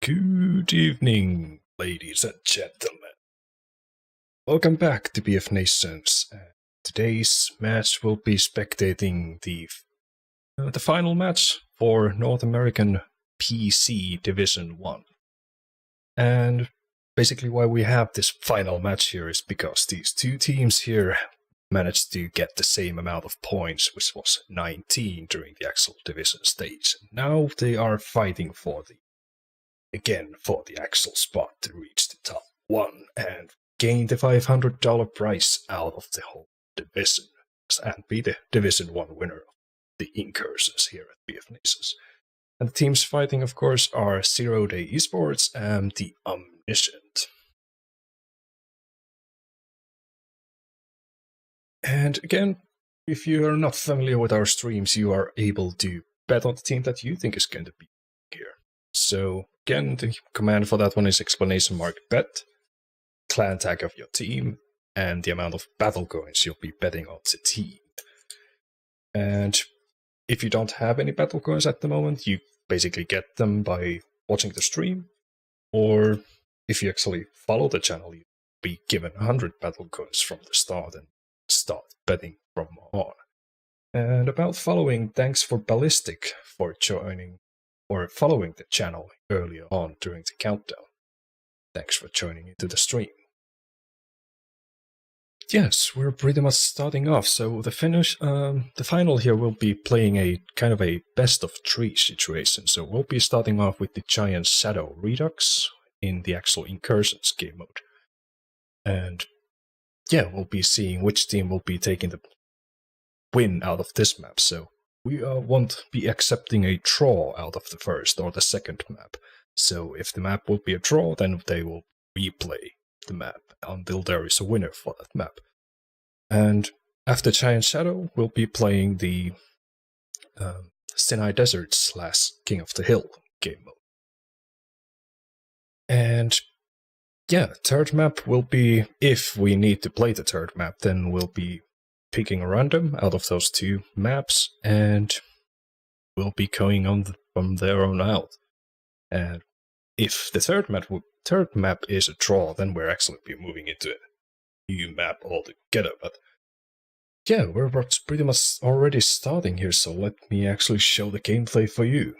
Good evening, ladies and gentlemen. Welcome back to BFNations. Today's match will be spectating the final match for North American PC Division 1. And basically why we have this final match here is because these two teams here managed to get the same amount of points, which was 19 during the actual division stage. Now they are fighting for the actual spot to reach the top 1 and gain the $500 prize out of the whole division and be the Division 1 winner of the Incursions here at BFNations. And the teams fighting, of course, are ZeroDay eSports and the Omniscient. And again, if you are not familiar with our streams, you are able to bet on the team that you think is going to be here. So again, the command for that one is !bet, clan tag of your team, and the amount of battle coins you'll be betting on the team. And if you don't have any battle coins at the moment, you basically get them by watching the stream, or if you actually follow the channel, you'll be given 100 battle coins from the start and start betting from on. And about following, thanks for Ballistic for joining or following the channel earlier on during the countdown. Thanks for joining into the stream. Yes, we're pretty much starting off. So the final here will be playing a kind of a best of 3 situation. So we'll be starting off with the Giant Shadow Redux in the actual Incursions game mode. And yeah, we'll be seeing which team will be taking the win out of this map. So we won't be accepting a draw out of the first or the second map. So if the map will be a draw, then they will replay the map until there is a winner for that map. And after Giant Shadow, we'll be playing the Sinai Desert / King of the Hill game mode. And yeah, third map will be, if we need to play the third map, then we'll be picking a random out of those 2 maps, and we'll be going on from there on out. And if the third map is a draw, then we're actually be moving into a new map altogether. But yeah, we're pretty much already starting here, so let me actually show the gameplay for you.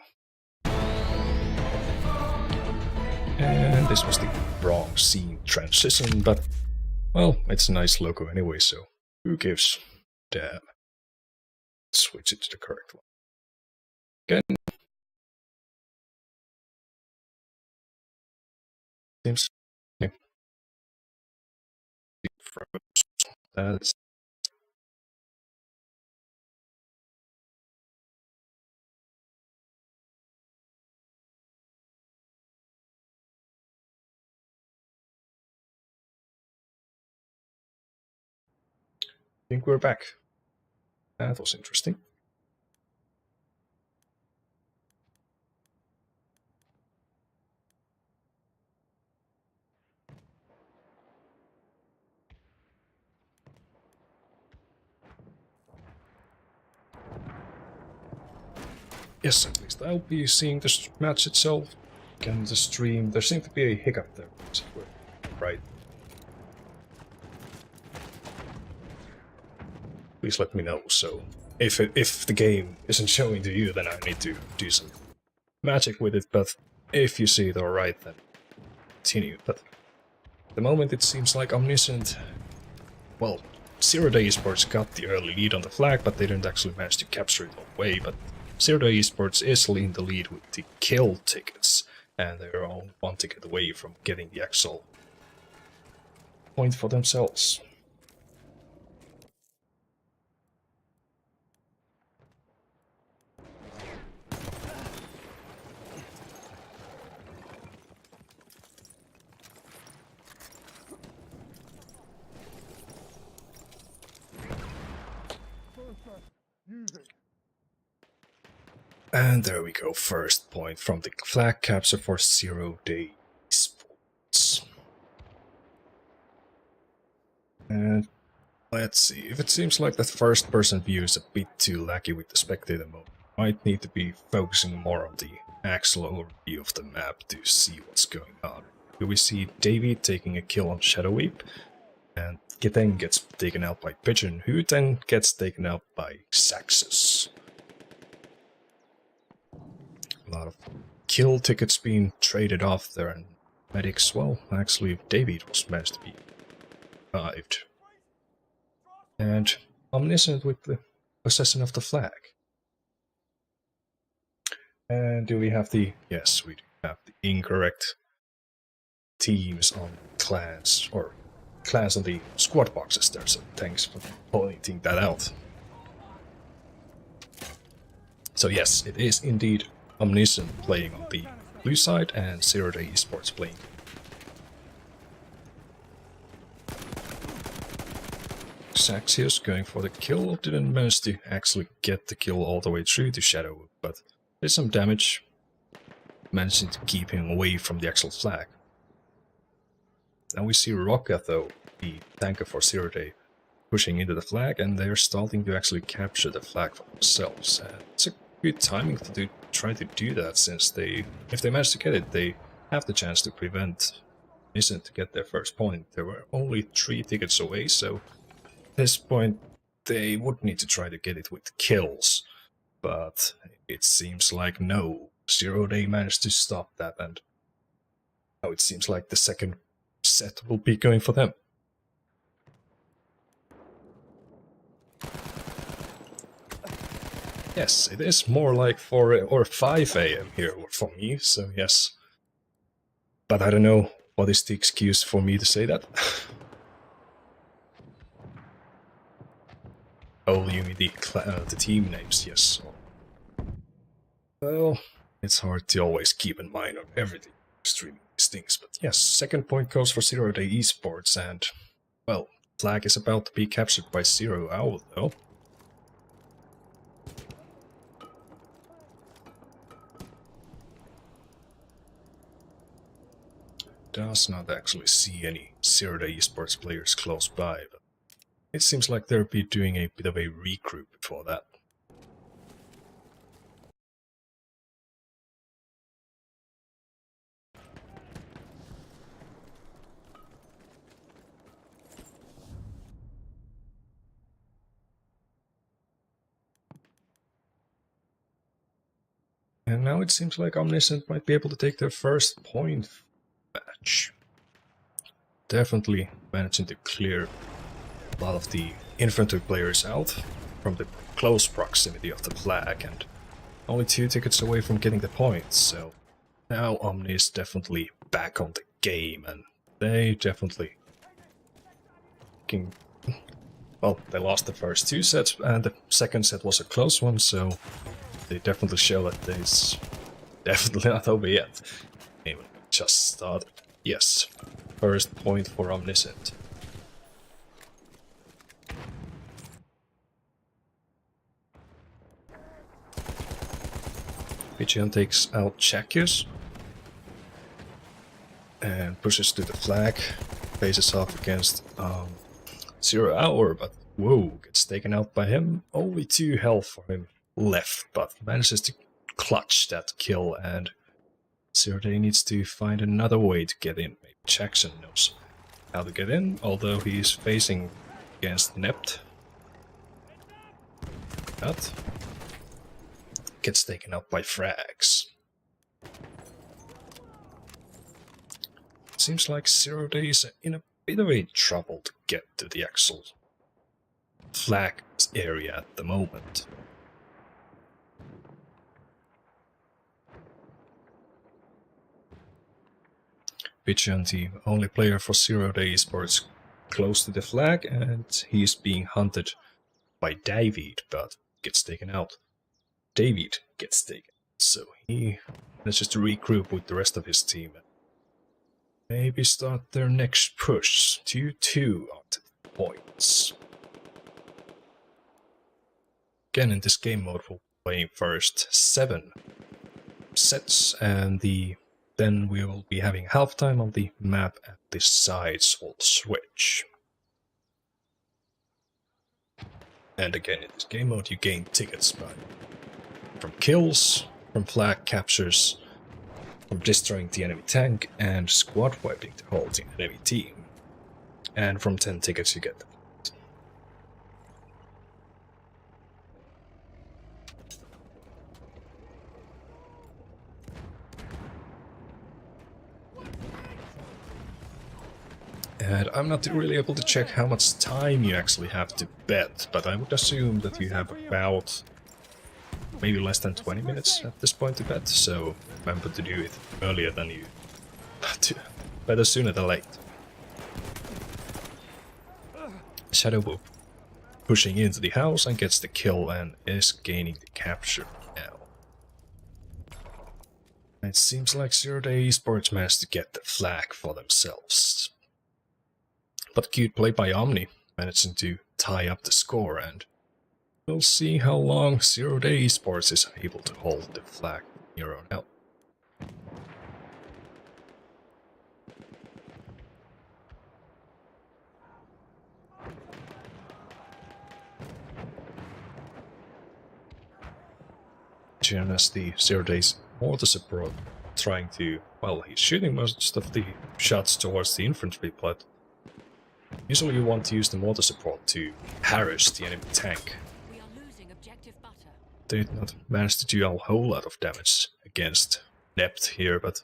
And this was the wrong scene transition, but well, it's a nice logo anyway, so who gives a damn? Switch it to the correct one. Again, seems okay. That's I think we're back. That was interesting. Yes, at least I'll be seeing the match itself. Again, the stream, there seemed to be a hiccup there. Right. Please let me know, so if the game isn't showing to you, then I need to do some magic with it, but if you see it alright, then continue. But at the moment it seems like Omniscient, well, ZeroDay eSports got the early lead on the flag, but they didn't actually manage to capture it all the way. But ZeroDay eSports is in the lead with the kill tickets, and they're all 1 ticket away from getting the actual point for themselves. And there we go, first point from the flag capture for ZeroDay eSports. And let's see, if it seems like that first person view is a bit too laggy with the spectator mode, might need to be focusing more on the actual overview of the map to see what's going on. Here we see David taking a kill on Shadow Weep, and then gets taken out by Pigeon, who then gets taken out by Saxus. A lot of kill tickets being traded off there, and medics, well, actually David was managed to be revived. And Omniscient with the possession of the flag. And do we have the... yes, we do have the incorrect teams on clans, or clans on the squad boxes there, so thanks for pointing that out. So yes, it is indeed Omniscient playing on the blue side and ZeroDay eSports playing. Saxius going for the kill, didn't manage to actually get the kill all the way through to Shadow, but there's some damage, managing to keep him away from the actual flag. Now we see Rocka, though, the tanker for ZeroDay, pushing into the flag, and they're starting to actually capture the flag for themselves. And it's a good timing to try to do that, since if they manage to get it, they have the chance to prevent Omniscient to get their first point. There were only 3 tickets away, so at this point they would need to try to get it with kills. But it seems like no, ZeroDay managed to stop that, and now it seems like the second set will be going for them. Yes, it is more like 4 or 5 AM here for me, so yes. But I don't know what is the excuse for me to say that. Oh, you mean the team names, yes. Well, it's hard to always keep in mind on everything streaming these things, but yes, second point goes for ZeroDay eSports, and, well, flag is about to be captured by Zero Owl, though. Does not actually see any ZeroDay eSports players close by, but it seems like they'll be doing a bit of a regroup before that. And now it seems like Omniscient might be able to take their first point match. Definitely managing to clear a lot of the infantry players out from the close proximity of the flag, and only 2 tickets away from getting the points, so now Omni is definitely back on the game, and they definitely can... well, they lost the first 2 sets, and the second set was a close one, so they definitely show that it's definitely not over yet. Anyway, just started. Yes, first point for Omniscient. Pigeon takes out Chakius and pushes to the flag, faces off against Zero Hour, but whoa, gets taken out by him. Only 2 health for him left, but manages to clutch that kill, and ZeroDay needs to find another way to get in. Maybe Jackson knows how to get in, although he's facing against Nept. But gets taken out by frags. Seems like ZeroDay is in a bit of a trouble to get to the actual flag area at the moment. Pigeon, the only player for ZeroDay eSports, close to the flag, and he's being hunted by David, but gets taken out. David gets taken, so he manages to regroup with the rest of his team and maybe start their next push. 2-2 on the points. Again, in this game mode, we'll be playing first 7 sets, and then we will be having halftime on the map, and the sides will switch. And again, in this game mode, you gain tickets from kills, from flag captures, from destroying the enemy tank, and squad wiping the whole enemy team. And from 10 tickets you get. And I'm not really able to check how much time you actually have to bet, but I would assume that you have about maybe less than 20 minutes at this point to bet, so remember to do it earlier than you better sooner than late. Shadow Whoop pushing into the house and gets the kill and is gaining the capture now. It seems like ZeroDay eSports managed to get the flag for themselves. But cute play by Omni, managing to tie up the score, and we'll see how long ZeroDay eSports is able to hold the flag here on out. As the ZeroDay's mortar support trying to, well, he's shooting most of the shots towards the infantry, but usually you want to use the mortar support to harass the enemy tank. We are losing objective butter. They did not manage to do a whole lot of damage against Nept here, but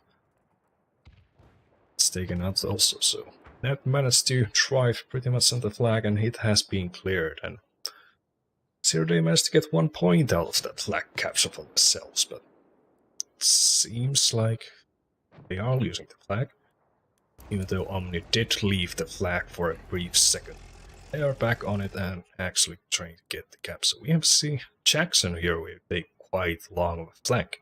it's taken out also, so Nept managed to drive pretty much on the flag and it has been cleared, and ZeroDay managed to get 1 point out of that flag capture for themselves, but it seems like they are losing the flag. Even though Omni did leave the flag for a brief second. They are back on it and actually trying to get the cap. So we have seen Jackson here with a quite long flank.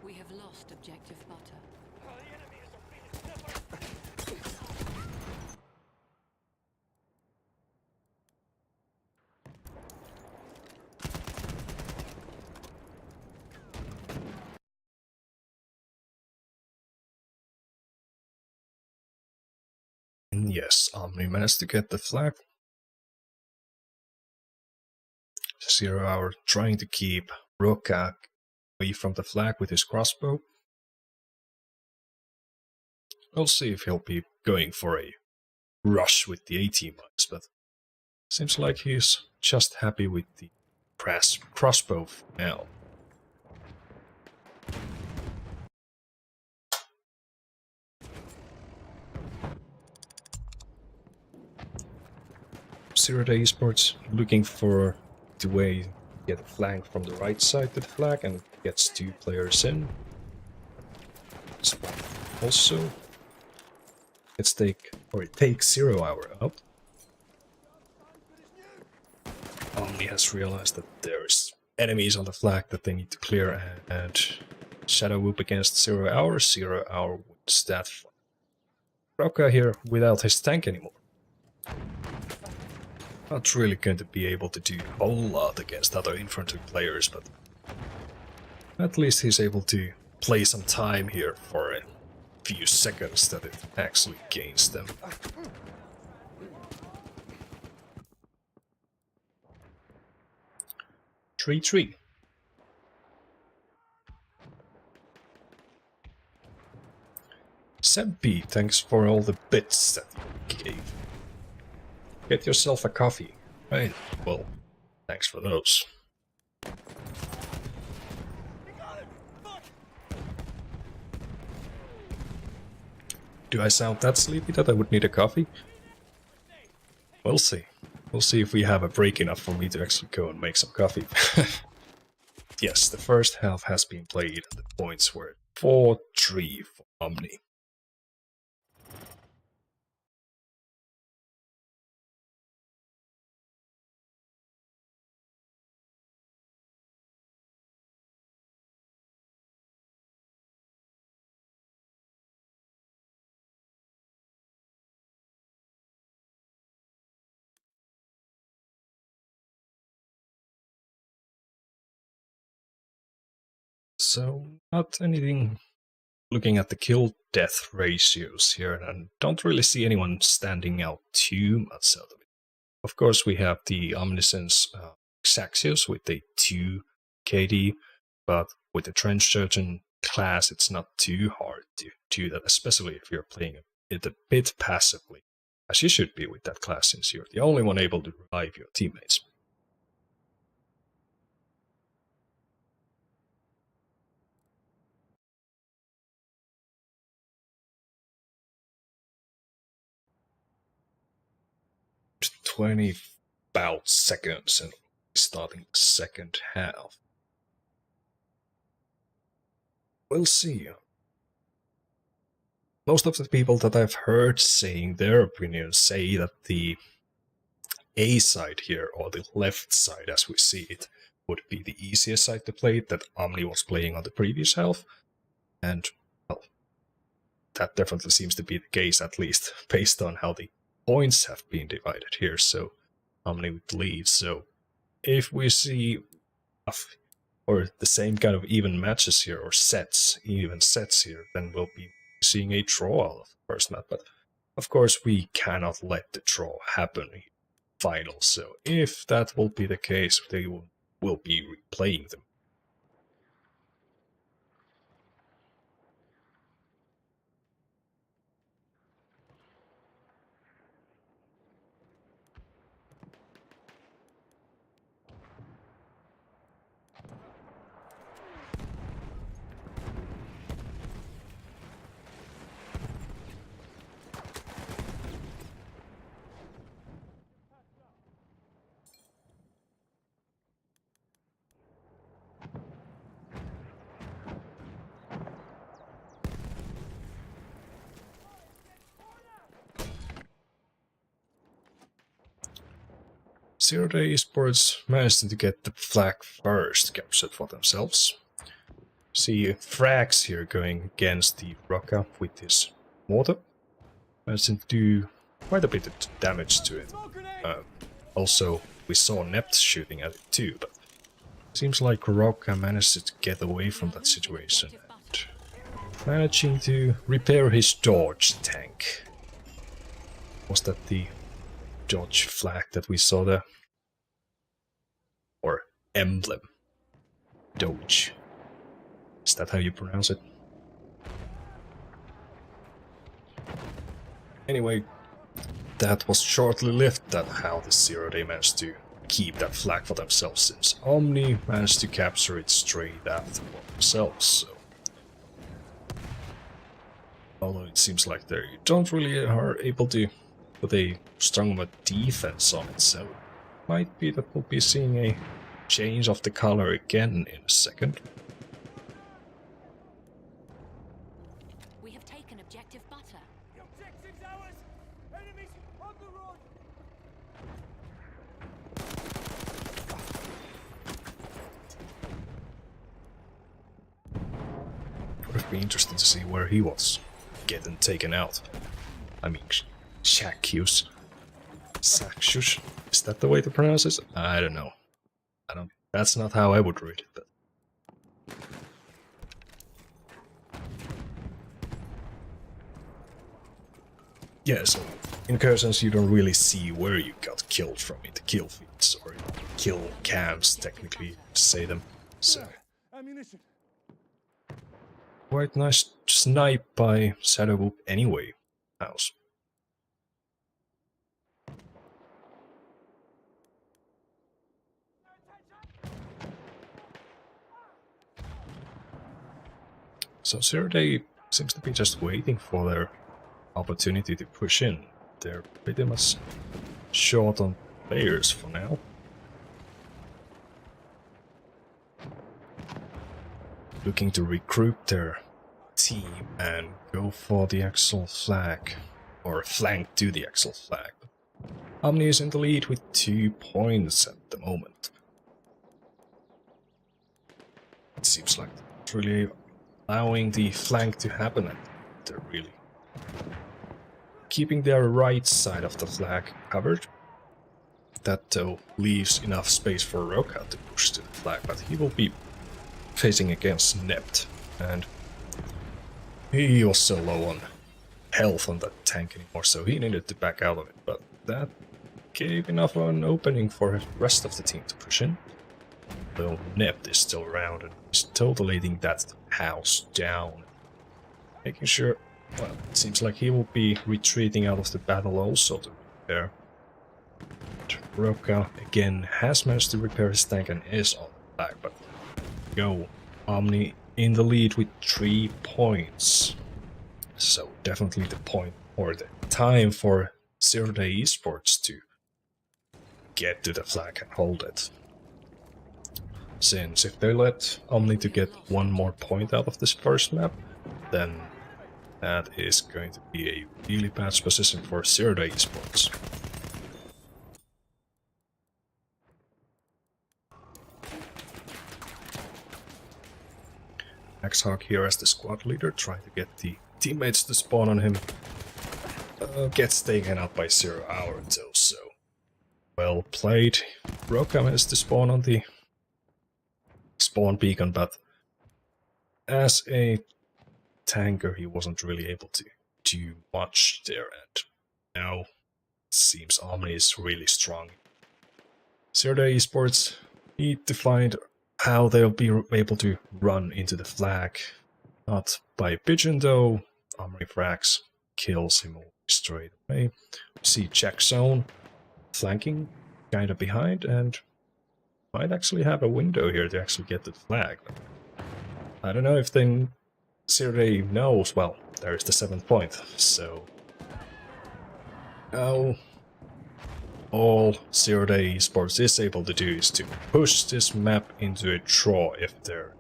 We have lost objective butter. Yes, Omni managed to get the flag. 0 Hour trying to keep Roka away from the flag with his crossbow. We'll see if he'll be going for a rush with the AT mines, but seems like he's just happy with the crossbow for now. ZeroDay eSports looking for the way to get a flank from the right side to the flag and gets 2 players in. Also, it takes 0 Hour out. Omni has realized that there's enemies on the flag that they need to clear, and Shadow Whoop against 0 Hour. 0 Hour wins that fight. Roka here without his tank anymore. Not really going to be able to do a whole lot against other infantry players, but at least he's able to play some time here for a few seconds that it actually gains them. Tree. Sebby, thanks for all the bits that you gave. Get yourself a coffee. Right, well, thanks for those. Do I sound that sleepy that I would need a coffee? We'll see. We'll see if we have a break enough for me to actually go and make some coffee. Yes, the first half has been played and the points were 4-3 for Omni. So, not anything looking at the kill-death ratios here, and don't really see anyone standing out too much out of it. Of course, we have the Omniscient Xaxios with a 2 KD, but with the trench surgeon class, it's not too hard to do that, especially if you're playing it a bit passively, as you should be with that class, since you're the only one able to revive your teammates. About seconds and starting the second half. We'll see. Most of the people that I've heard saying their opinions say that the A side here, or the left side as we see it, would be the easiest side to play, that Omni was playing on the previous half, and well, that definitely seems to be the case, at least based on how the points have been divided here, so Omni would lead. So if we see or the same kind of even matches here, or even sets here, then we'll be seeing a draw of the first map. But of course we cannot let the draw happen in final, so if that will be the case, they will be replaying them. ZeroDay eSports managed to get the flag first captured for themselves. See frags here going against the Rocka with his mortar. Managed to do quite a bit of damage to it. Also, we saw Nept shooting at it too, but seems like Rocka managed to get away from that situation and managing to repair his dodge tank. Was that the dodge flag that we saw there? Or emblem? Doge. Is that how you pronounce it? Anyway, that was shortly lived, that how the ZeroDay managed to keep that flag for themselves, since Omni managed to capture it straight after themselves, so. Although it seems like they don't really are able to put a strong defense on it, so might be that we'll be seeing a change of the color again in a second. We have taken objective butter. The objective's ours! Enemies on the road! Would have been interesting to see where he was getting taken out. I mean, Shakus. Saxus. Is that the way to pronounce it? I don't know. That's not how I would read it, but. Yeah, so Incursions you don't really see where you got killed from in the kill feeds, or kill cams, technically, to say them. So. Ammunition. Quite nice snipe by ZeroDay anyway. House. So ZeroDay seems to be just waiting for their opportunity to push in. They're pretty much short on players for now. Looking to recruit their team and go for the actual flag, or flank to the actual flag. Omni is in the lead with 2 points at the moment. It seems like it's really allowing the flank to happen, and they're really keeping their right side of the flag covered. That though leaves enough space for Rocka to push to the flag, but he will be facing against Nept, and he was so low on health on that tank anymore, so he needed to back out of it, but that gave enough of an opening for the rest of the team to push in. Though Nept is still around and is totalating that house down. Making sure, well, it seems like he will be retreating out of the battle also to repair. Roka again has managed to repair his tank and is on the flag, but go Omni in the lead with 3 points. So definitely the point or the time for ZeroDay eSports to get to the flag and hold it. Since if they let Omni to get 1 more point out of this first map, then that is going to be a really bad position for ZeroDay eSports. Xhawk here as the squad leader, trying to get the teammates to spawn on him. Gets taken out by 0 hour though, so well played. Roka managed to spawn on the spawn beacon, but as a tanker he wasn't really able to do much there, and now it seems Omni is really strong. ZeroDay eSports need to find how they'll be able to run into the flag. Not by pigeon though. Omni frags kills him straight away. We see check zone flanking kinda behind and might actually have a window here to actually get the flag. I don't know if then ZeroDay knows. Well, there is the 7th point, so now all ZeroDay eSports is able to do is to push this map into a draw if they're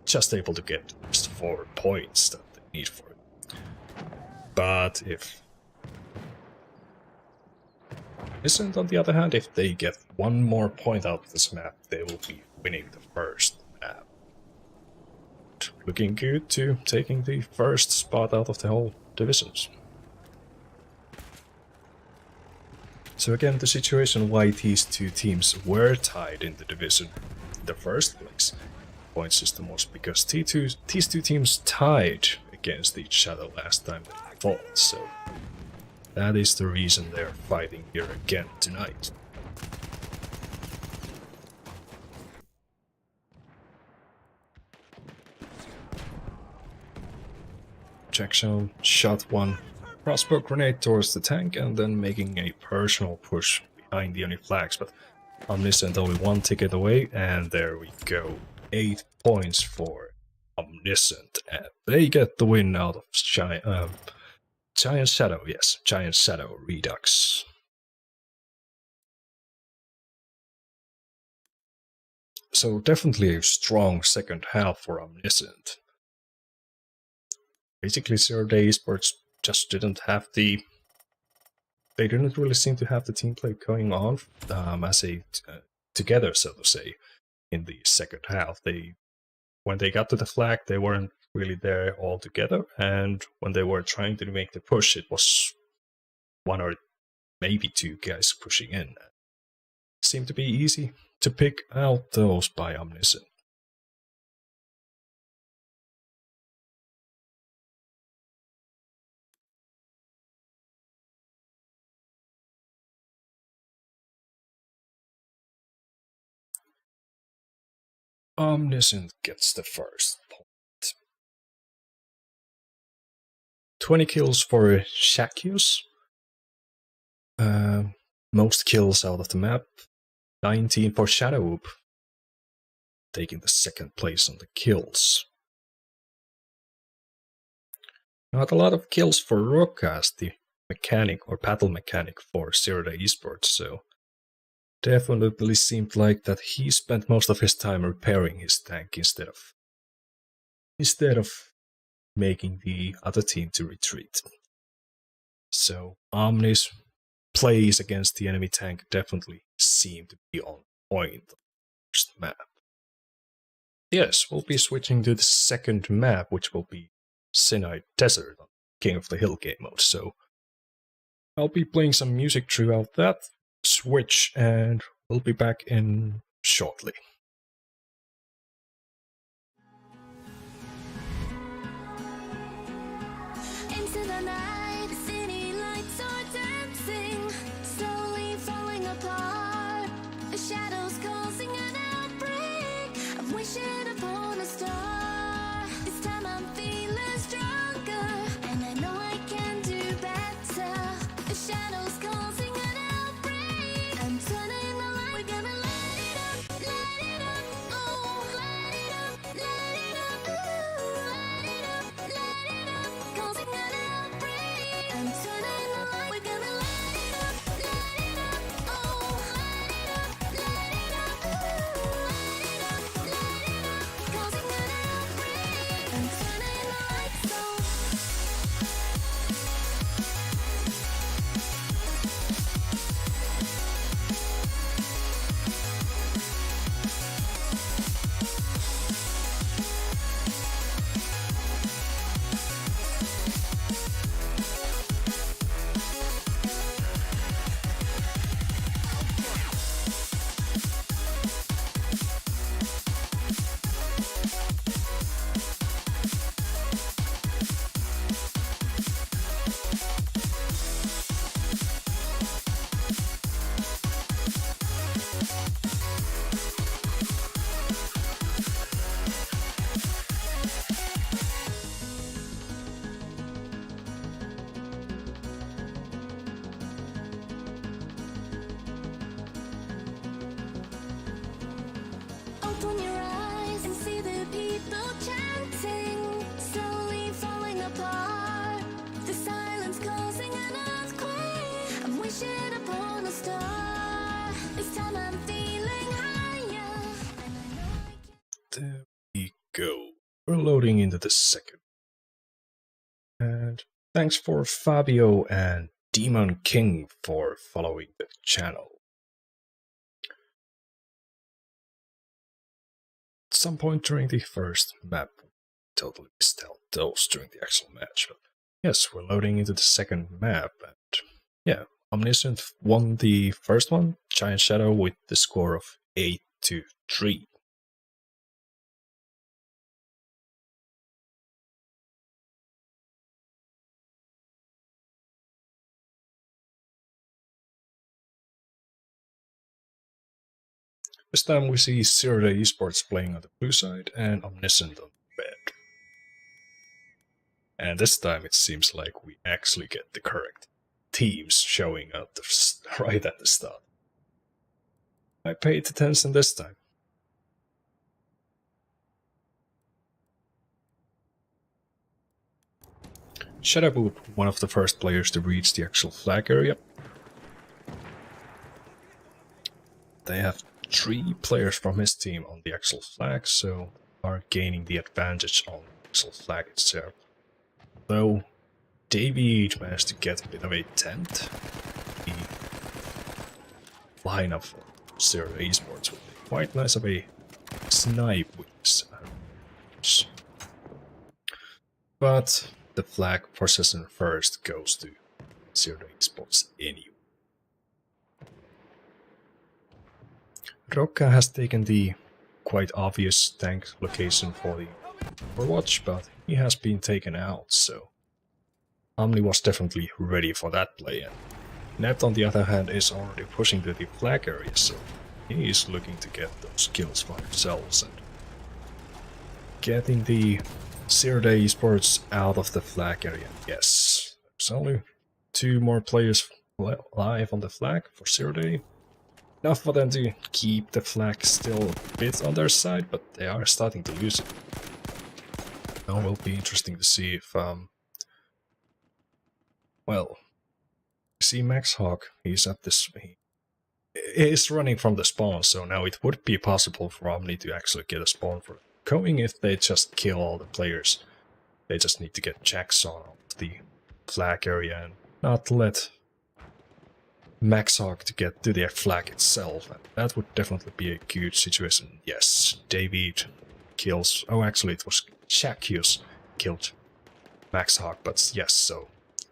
just able to get just 4 points that they need for it. But if Omniscient, on the other hand, if they get 1 more point out of this map, they will be winning the first map. Looking good to taking the first spot out of the whole divisions. So again, the situation why these 2 teams were tied in the division in the first place point system was because these two teams tied against each other last time they fought, so that is the reason they're fighting here again tonight. Jackson shot 1 crossbow grenade towards the tank and then making a personal push behind the enemy flags, but Omniscient only 1 ticket away, and there we go. 8 points for Omniscient, and they get the win out of Giant Shadow, yes, Giant Shadow Redux. So definitely a strong second half for Omniscient. Basically ZeroDay eSports just didn't have they didn't really seem to have the team play going on as a together, so to say, in the second half. When they got to the flag, they weren't really there all together, and when they were trying to make the push, it was 1 or maybe 2 guys pushing in. It seemed to be easy to pick out those by Omniscient. Omniscient gets the first point. 20 kills for Shakius. Most kills out of the map. 19 for Shadowwhoop, taking the 2nd place on the kills. Not a lot of kills for Roka as the mechanic or battle mechanic for ZeroDay eSports, so definitely seemed like that he spent most of his time repairing his tank instead of making the other team to retreat. So Omni's plays against the enemy tank definitely seem to be on point on the first map. Yes, we'll be switching to the 2nd map, which will be Sinai Desert on King of the Hill game mode, so I'll be playing some music throughout that switch, and we'll be back in shortly. Into the night, city lights are dancing, slowly falling apart. The shadows causing an outbreak. go. We're loading into the second. And thanks for Fabio and Demon King for following the channel. At some point during the first map, totally missed out those during the actual match. But yes, we're loading into the second map, and yeah, Omniscient won the first one, Giant Shadow, with the score of 8-3. This time we see ZeroDay eSports playing on the blue side and Omniscient on the red. And this time it seems like we actually get the correct teams showing up right at the start. I paid attention this time. Shadowboot, one of the first players to reach the actual flag area. They have 3 players from his team on the actual flag, so are gaining the advantage on the actual flag itself. Though David managed to get a bit of a tent, the lineup for ZeroDay eSports would be quite nice of a snipe with this. But the flag possession first goes to ZeroDay eSports anyway. Rocca has taken the quite obvious tank location for the Overwatch, but he has been taken out, so Omni was definitely ready for that play. And Nept, on the other hand, is already pushing to the flag area, so he is looking to get those kills for themselves and getting the ZeroDay eSports out of the flag area. Yes, there's only 2 more players live on the flag for ZeroDay. Enough for them to keep the flag still a bit on their side, but they are starting to lose it. Now it will be interesting to see if, well, see Max Hawk, he's at this, he is running from the spawn, so now it would be possible for Omni to actually get a spawn for going if they just kill all the players. They just need to get Jax on the flag area and not let Max Hawk to get to their flag itself, and that would definitely be a good situation. Yes, David kills, oh actually it was Shakius killed Max Hawk, but yes, so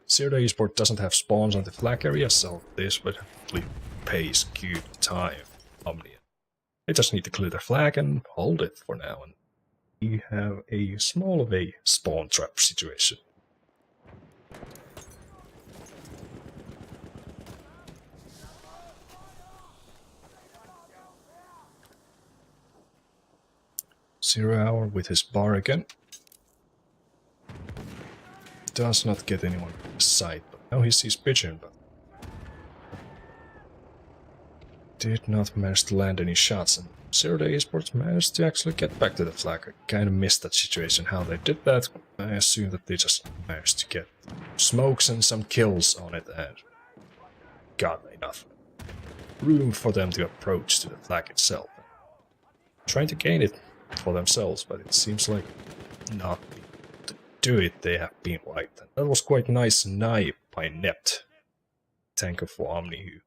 ZeroDay eSports doesn't have spawns on the flag area, so this would definitely pays good time. Omni. They just need to clear the flag and hold it for now, and we have a small of a spawn trap situation. Zero Hour with his bar again. Does not get anyone in sight, but now he sees Pigeon, but did not manage to land any shots, and ZeroDay eSports managed to actually get back to the flag. I kind of missed that situation, how they did that. I assume that they just managed to get smokes and some kills on it, and got enough room for them to approach to the flag itself. Trying to gain it for themselves, but it seems like not to do it, they have been wiped. And that was quite nice snipe by Nept, tanker for Omni, who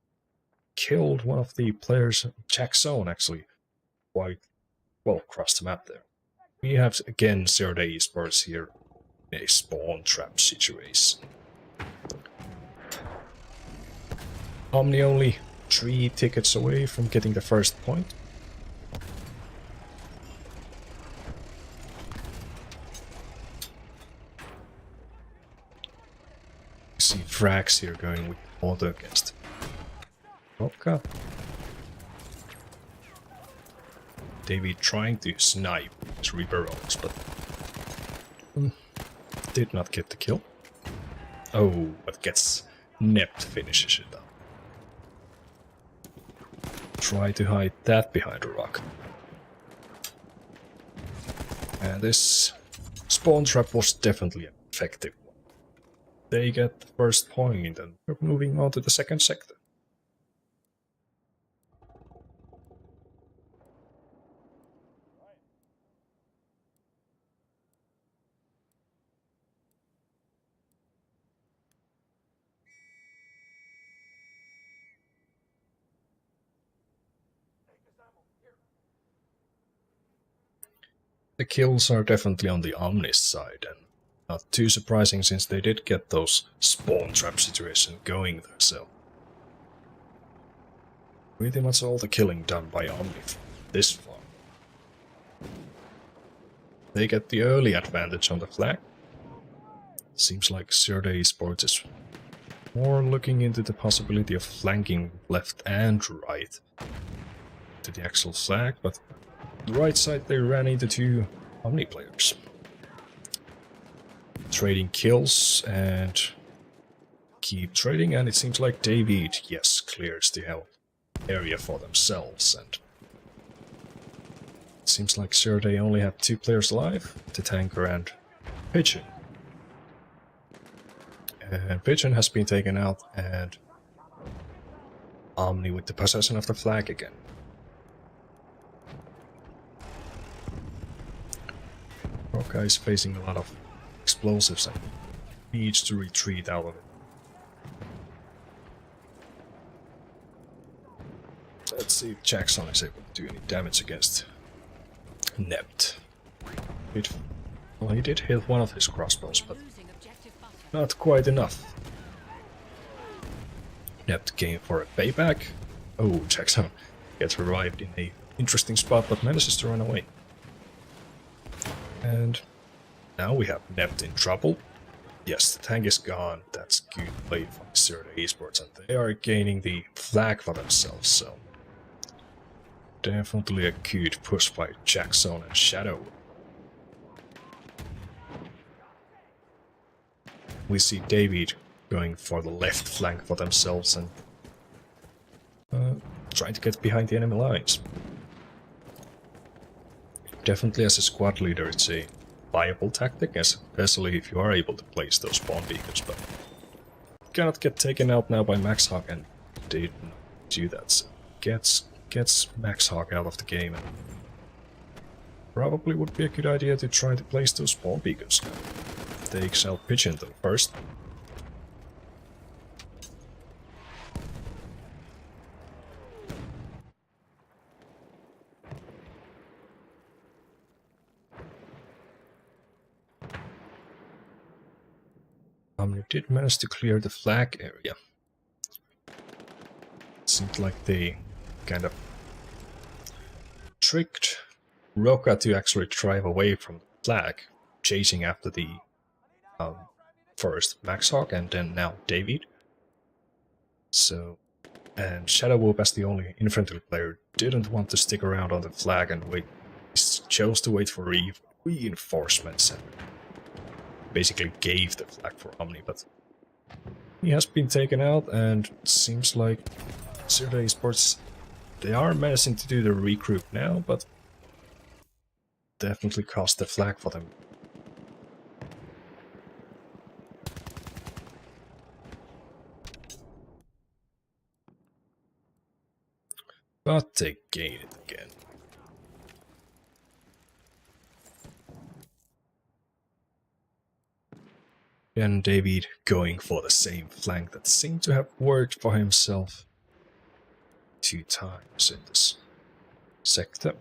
killed one of the players, Jackson actually, quite well across the map there. We have again ZeroDay eSports here in a spawn trap situation. Omni only 3 tickets away from getting the first point. See Frax here going with auto against Rocca. David trying to snipe his Reaper rolls, but did not get the kill. Oh, but gets Nept finishes it up. Try to hide that behind a rock. And this spawn trap was definitely an effective one. They get the first point, and we're moving on to the second sector. The kills are definitely on the Omnis side, and not too surprising since they did get those spawn trap situations going there, so pretty much all the killing done by Omni this far. They get the early advantage on the flag. Seems like ZeroDay eSports is more looking into the possibility of flanking left and right to the actual flag, but on the right side they ran into two Omni players. Trading kills and keep trading, and it seems like David, yes, clears the area for themselves, and it seems like ZeroDay only have 2 players alive, the tanker and Pigeon. And Pigeon has been taken out, and Omni with the possession of the flag again. Roka is facing a lot of explosives and needs to retreat out of it. Let's see if Jackson is able to do any damage against Nept. Well, he did hit one of his crossbows, but Losing objective butter. not quite enough. Nept came for a payback. Oh, Jackson gets revived in a interesting spot, but manages to run away. And now we have Nept in trouble. Yes, the tank is gone. That's good play from ZeroDay eSports, and they are gaining the flag for themselves, so definitely a good push by Jackson and Shadow. We see David going for the left flank for themselves and trying to get behind the enemy lines. Definitely as a squad leader it's a viable tactic, especially if you are able to place those spawn beacons, but cannot get taken out now by MaxHawk, and did not do that, so gets MaxHawk out of the game, and probably would be a good idea to try to place those spawn beacons now. Takes out Pigeon though first. Omni did manage to clear the flag area. Seemed like they kind of tricked Roka to actually drive away from the flag, chasing after the first MaxHawk and then now David. So, and Shadow Whoop as the only infantry player didn't want to stick around on the flag and wait. He chose to wait for reinforcements and basically gave the flag for Omni, but he has been taken out, and seems like ZeroDay eSports, they are managing to do the regroup now, but definitely cost the flag for them. But they gain it again. And David going for the same flank that seemed to have worked for himself 2 times in this sector.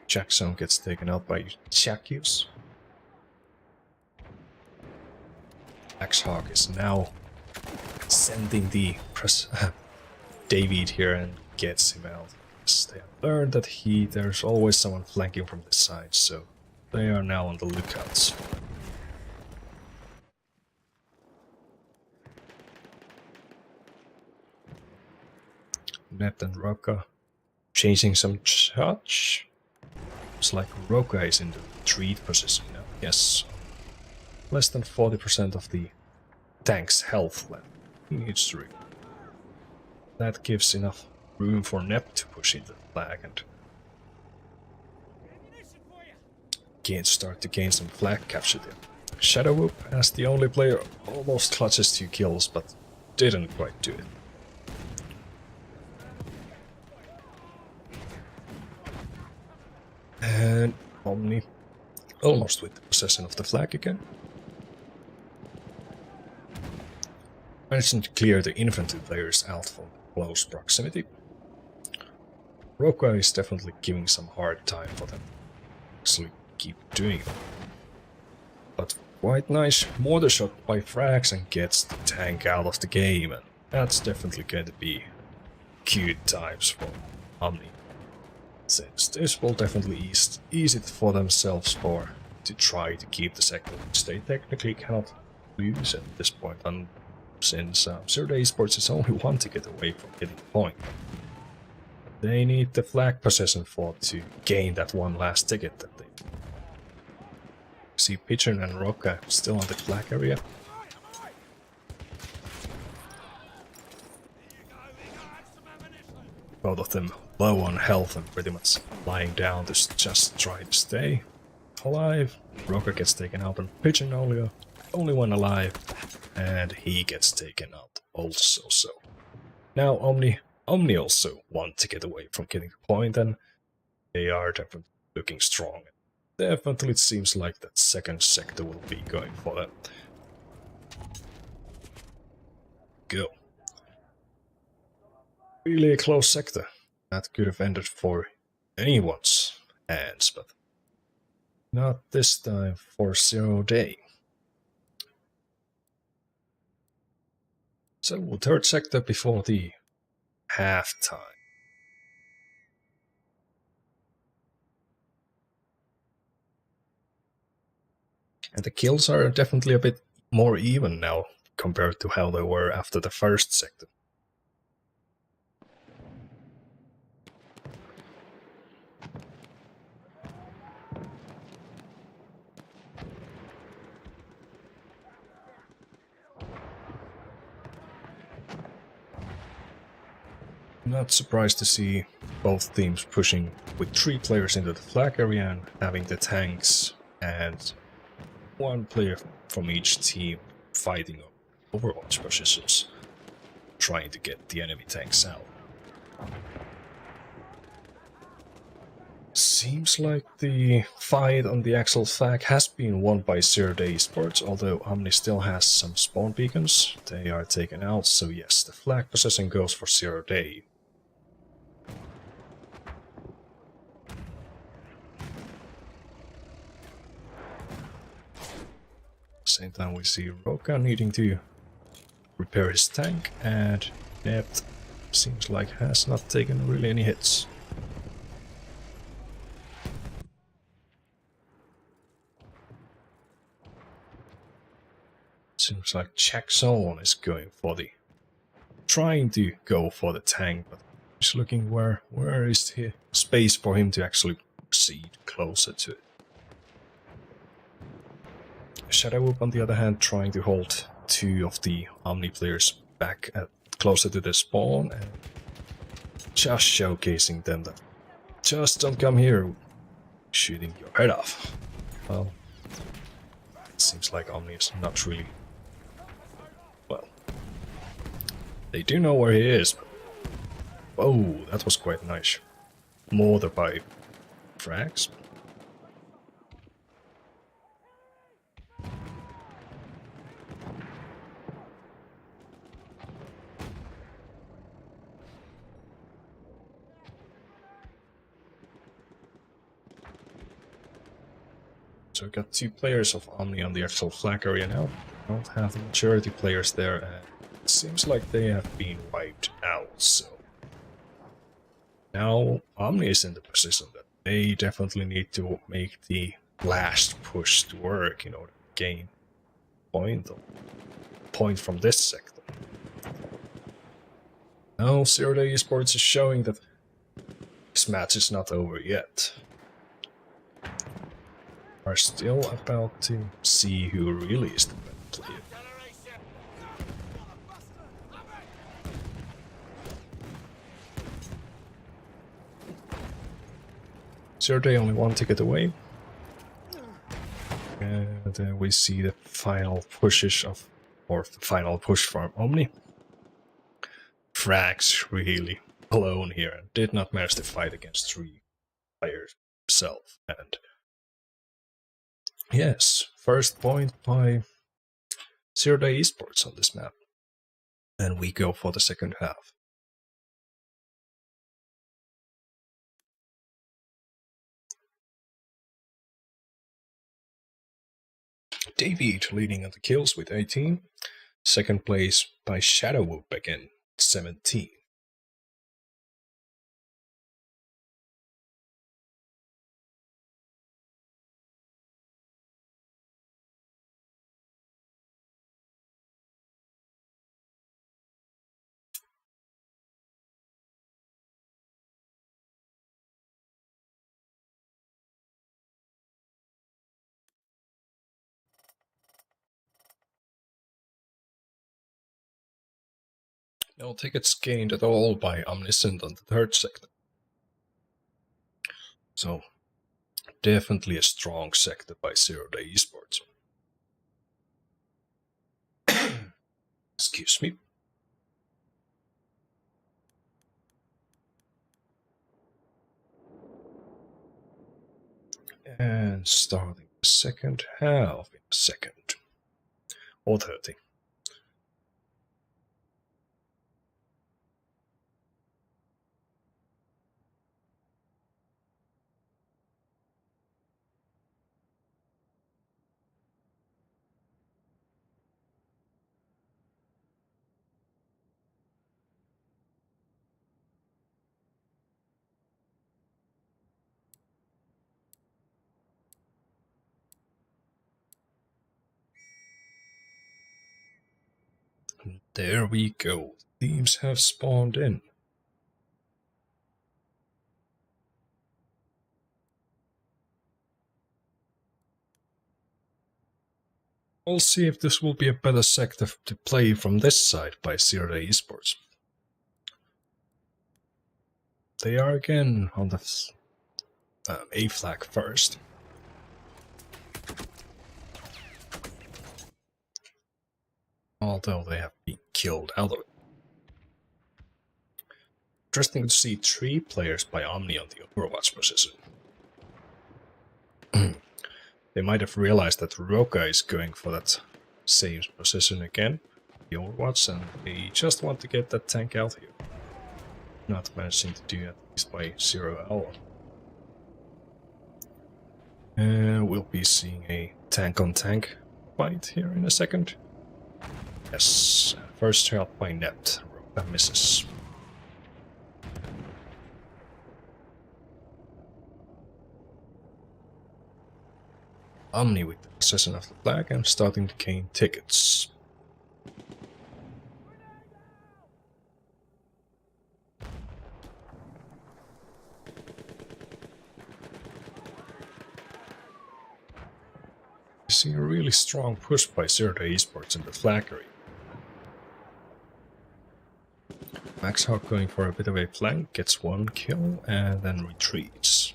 Jackson gets taken out by Chakius. MaxHawk is now sending the David here and gets him out. Yes, they have learned that there's always someone flanking from the side, so they are now on the lookouts. Nept and Roka chasing some shots. It's like Roka is in the retreat position now. Yes, less than 40% of the tank's health left. He needs to recover. That gives enough room for Nept to push into the flag and start to gain some flag capture there. Shadow Whoop, as the only player, almost clutches 2 kills, but didn't quite do it. And Omni almost with the possession of the flag again. Managing to clear the infantry players out from close proximity. Roka is definitely giving some hard time for them to actually keep doing it. But quite nice mortar shot by Frax and gets the tank out of the game, and that's definitely going to be cute times for Omni. Since this will definitely ease it for themselves to try to keep the sector, which they technically cannot lose at this point, and since ZeroDay eSports is only one ticket away from getting the point. They need the flag possession to gain that one last ticket that they see. Pigeon and Roka still on the flag area. Both of them low on health and pretty much lying down to just try to stay alive. Roka gets taken out and Pigeon only one alive, and he gets taken out also. So now Omni also one ticket away from getting a point, and they are definitely looking strong. Definitely it seems like that second sector will be going for them. Go. Really a close sector. That could have ended for anyone's hands, but not this time for ZeroDay. So, third sector before the halftime. And the kills are definitely a bit more even now compared to how they were after the first sector. Not surprised to see both teams pushing with 3 players into the flag area and having the tanks and 1 player from each team fighting overwatch positions, trying to get the enemy tanks out. Seems like the fight on the actual flag has been won by ZeroDay eSports, although Omni still has some spawn beacons. They are taken out, so yes, the flag possession goes for ZeroDay. Same time we see Roka needing to repair his tank, and Nept seems like has not taken really any hits. Seems like ChaosZake is trying to go for the tank, but he's looking where is the space for him to actually proceed closer to it. Shadowwhoop, on the other hand, trying to hold 2 of the Omni players back closer to the spawn and just showcasing them that just don't come here, shooting your head off. Well, it seems like Omni is not really... Well, they do know where he is, but... Oh, that was quite nice. Mortar by Frax. So we got 2 players of Omni on the actual flag area now. We don't have the majority players there, and it seems like they have been wiped out, so... Now Omni is in the position that they definitely need to make the last push to work in order to gain point from this sector. Now ZeroDay eSports is showing that this match is not over yet. Are still about to see who really is the better player. ZeroDay only 1 ticket away. And we see the final push from Omni. Frax really alone here and did not manage to fight against 3 players himself, and yes, first point by ZeroDay eSports on this map. And we go for the second half. David leading on the kills with 18. Second place by Shadowwhoop again, 17. No tickets gained at all by Omniscient on the third sector. So, definitely a strong sector by ZeroDay eSports. Excuse me. And starting the second half in a second. Or 30. There we go. Teams have spawned in. We'll see if this will be a better sector to play from this side by ZeroDay eSports. They are again on the A flag first. Although they have been killed out of it. Interesting to see 3 players by Omni on the Overwatch position. They might have realized that Roka is going for that same position again, the Overwatch, and they just want to get that tank out here. Not managing to do at least by 0 hour. We'll be seeing a tank on tank fight here in a second. Yes, first shot by Nept. Roka misses. Omni with the possession of the flag and starting to gain tickets. You see a really strong push by ZeroDay eSports in the flag area. Maxhawk going for a bit of a flank, gets 1 kill and then retreats.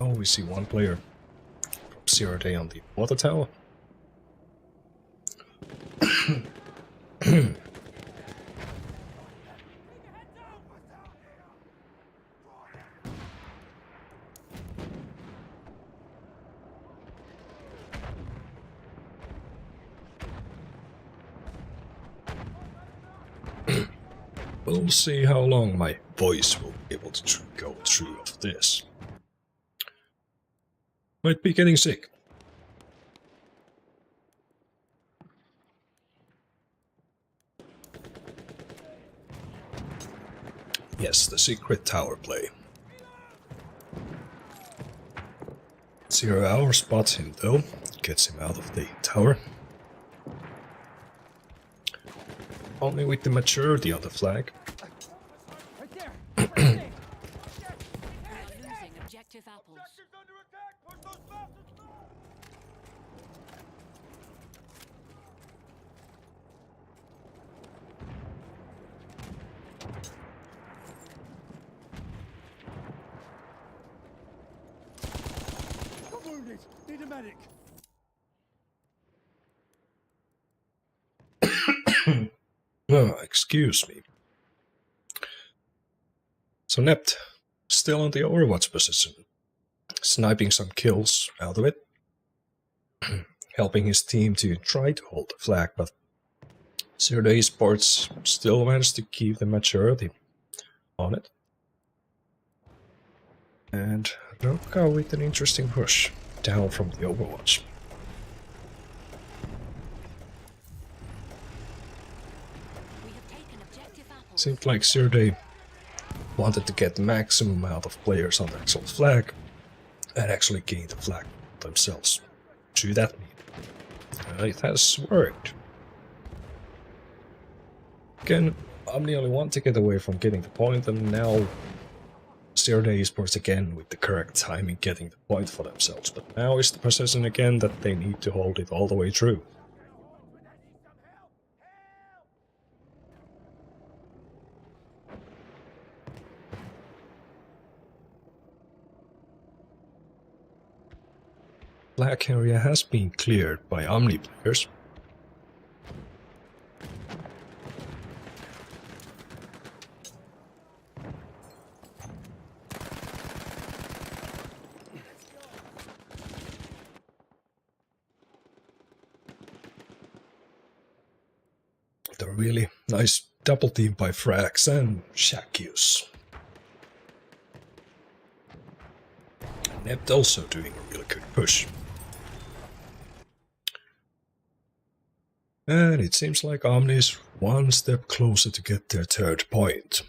Oh, we see 1 player from ZeroDay on the water tower. We'll see how long my voice will be able to go through of this. Might be getting sick. Yes, the secret tower play. 0 hour spots him though, gets him out of the tower. Only with the maturity on the flag. Right there! Right there! We are losing objective apples. Objectives under attack! Push those bastards through! I'm wounded! Need a medic! Oh, excuse me. So Nept, still on the Overwatch position, sniping some kills out of it, helping his team to try to hold the flag, but ZeroDay eSports still managed to keep the maturity on it. And Roka with an interesting push down from the Overwatch. We have taken objective Apple. Seemed like ZeroDay wanted to get the maximum amount of players on the actual flag and actually gain the flag themselves. To that mean, it has worked. Again, Omni only one ticket away from getting the point, and now ZeroDay eSports again with the correct timing getting the point for themselves. But now is the position again that they need to hold it all the way through. Black area has been cleared by Omni players. The really nice double team by Frax and Shakius. Nept also doing a really good push. And it seems like Omni is one step closer to get their third point.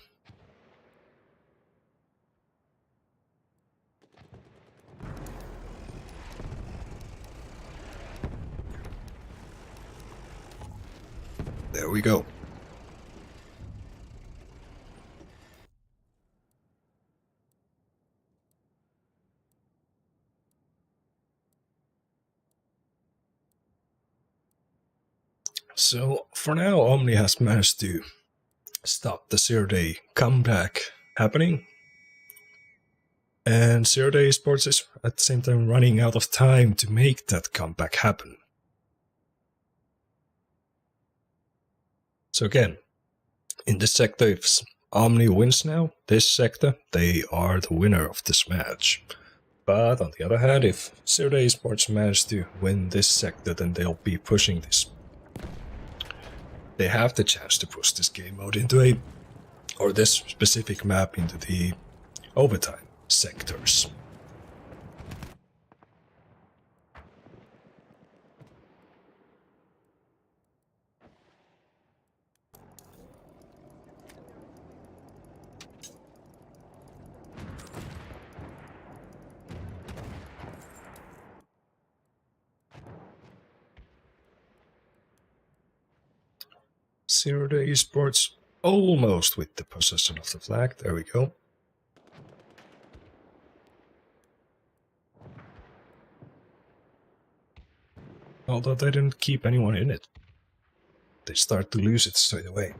There we go. So, for now, Omni has managed to stop the ZeroDay comeback happening. And ZeroDay eSports is at the same time running out of time to make that comeback happen. So again, in this sector, if Omni wins now, this sector, they are the winner of this match. But on the other hand, if ZeroDay eSports manage to win this sector, then they'll be pushing this. They have the chance to push this game mode into or this specific map into the overtime sectors. ZeroDay eSports almost with the possession of the flag. There we go. Although they didn't keep anyone in it. They start to lose it straight away.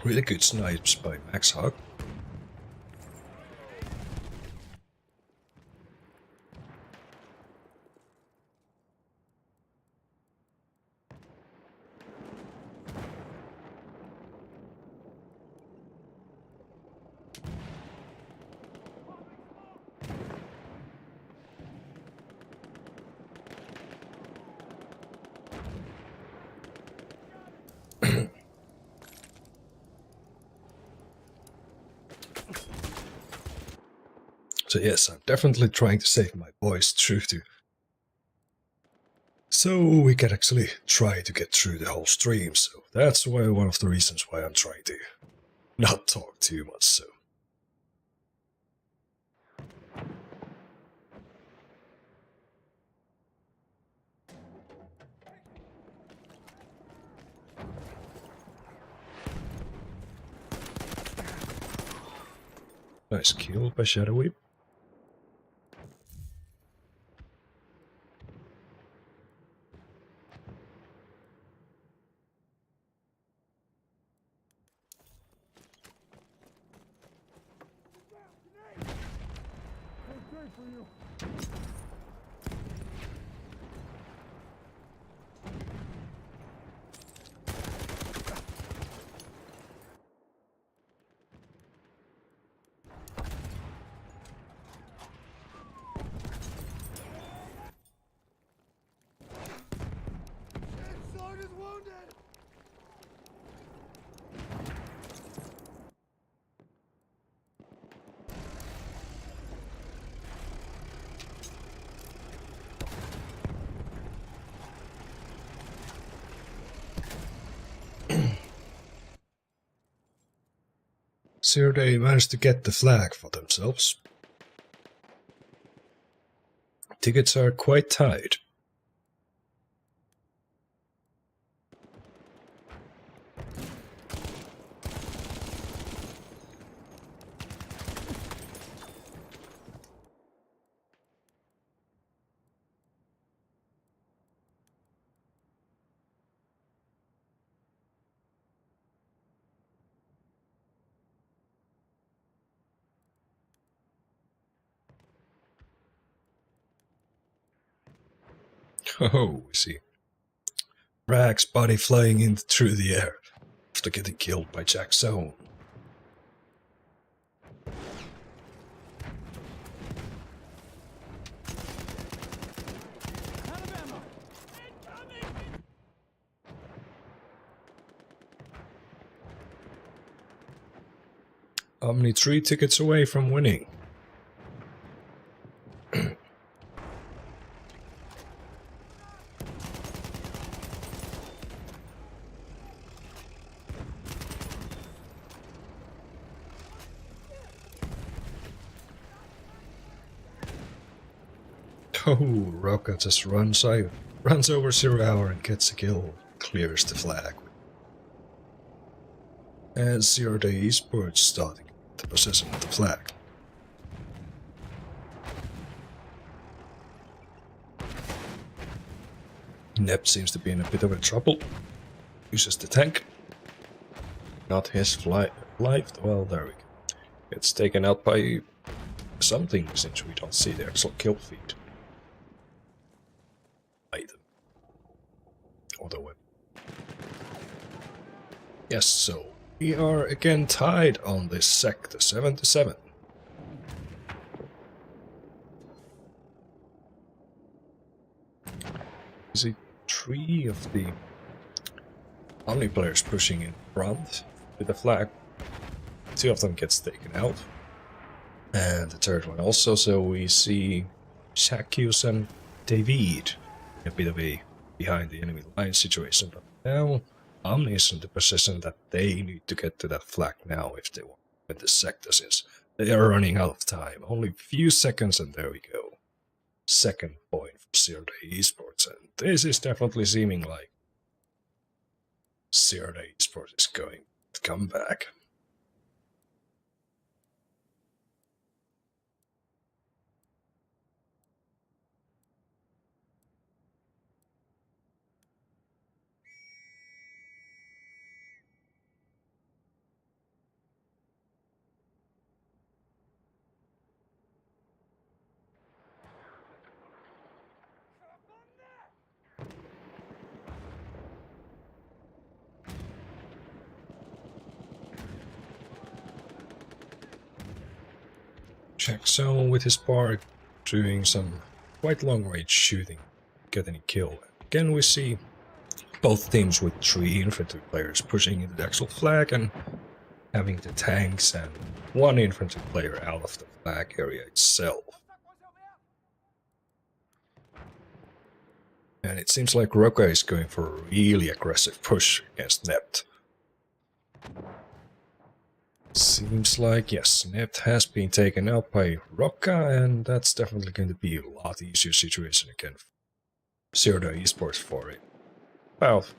Really good snipes by Max Hawk. So yes, I'm definitely trying to save my voice so we can actually try to get through the whole stream. So that's why one of the reasons why I'm trying to not talk too much. So Nice kill by Shadow Whip. Sword is wounded! ZeroDay managed to get the flag for themselves. Tickets are quite tight. Oh, we see Rag's body flying in through the air after getting killed by Jack's own. Out of ammo! Incoming! Omni 3 tickets away from winning. Oh, Roka just runs over 0 hour and gets a kill, clears the flag. And ZeroDay eSports starting the possession of the flag. Nept seems to be in a bit of a trouble. Uses the tank. Not his life. Well, there we go. It's taken out by something since we don't see the actual kill feed. Item. Or the weapon. Yes, so we are again tied on this sector, 7-7. You see 3 of the Omni players pushing in front with the flag. 2 of them gets taken out. And the 3rd one also, so we see Shakus and David a bit of a behind the enemy line situation, but now Omni is in the position that they need to get to that flag now if they want to win this sector, since they are running out of time. Only a few seconds and there we go. 2nd point for ZeroDay eSports, and this is definitely seeming like ZeroDay eSports is going to come back. Jackson with his part doing some quite long range shooting, getting a kill. Again we see both teams with 3 infantry players pushing into the actual flag and having the tanks and 1 infantry player out of the flag area itself. And it seems like Roka is going for a really aggressive push against Nept. Seems like, yes, Nept has been taken out by Roka, and that's definitely going to be a lot easier situation again for ZeroDay eSports for it. About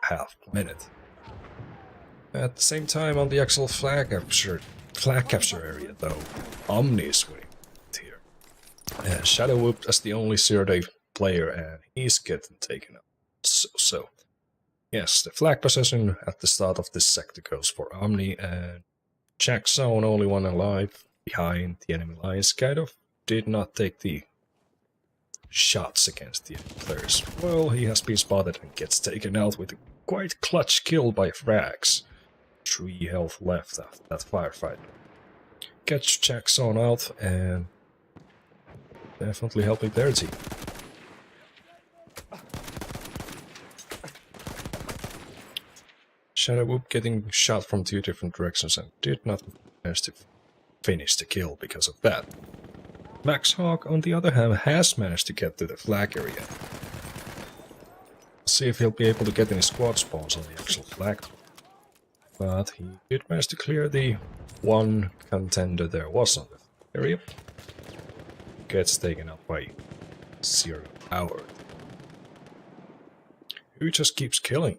half minute. At the same time, on the actual flag, I'm sure flag capture area though. Omni is winning here. Shadow Whoop as the only ZeroDay player, and he's getting taken out. So. Yes, the flag possession at the start of this sector goes for Omni, and Jack Zone, only one alive behind the enemy lines, kind of did not take the shots against the enemy players. Well, he has been spotted and gets taken out with a quite clutch kill by Frags. 3 health left after that firefight. Catch Jack Zone out and definitely helping their team. Shadow Whoop getting shot from 2 different directions and did not manage to finish the kill because of that. Max Hawk, on the other hand, has managed to get to the flag area. See if he'll be able to get any squad spawns on the actual flag. But he did manage to clear the one contender there was on the area. Gets taken up by Zero Hour, who just keeps killing.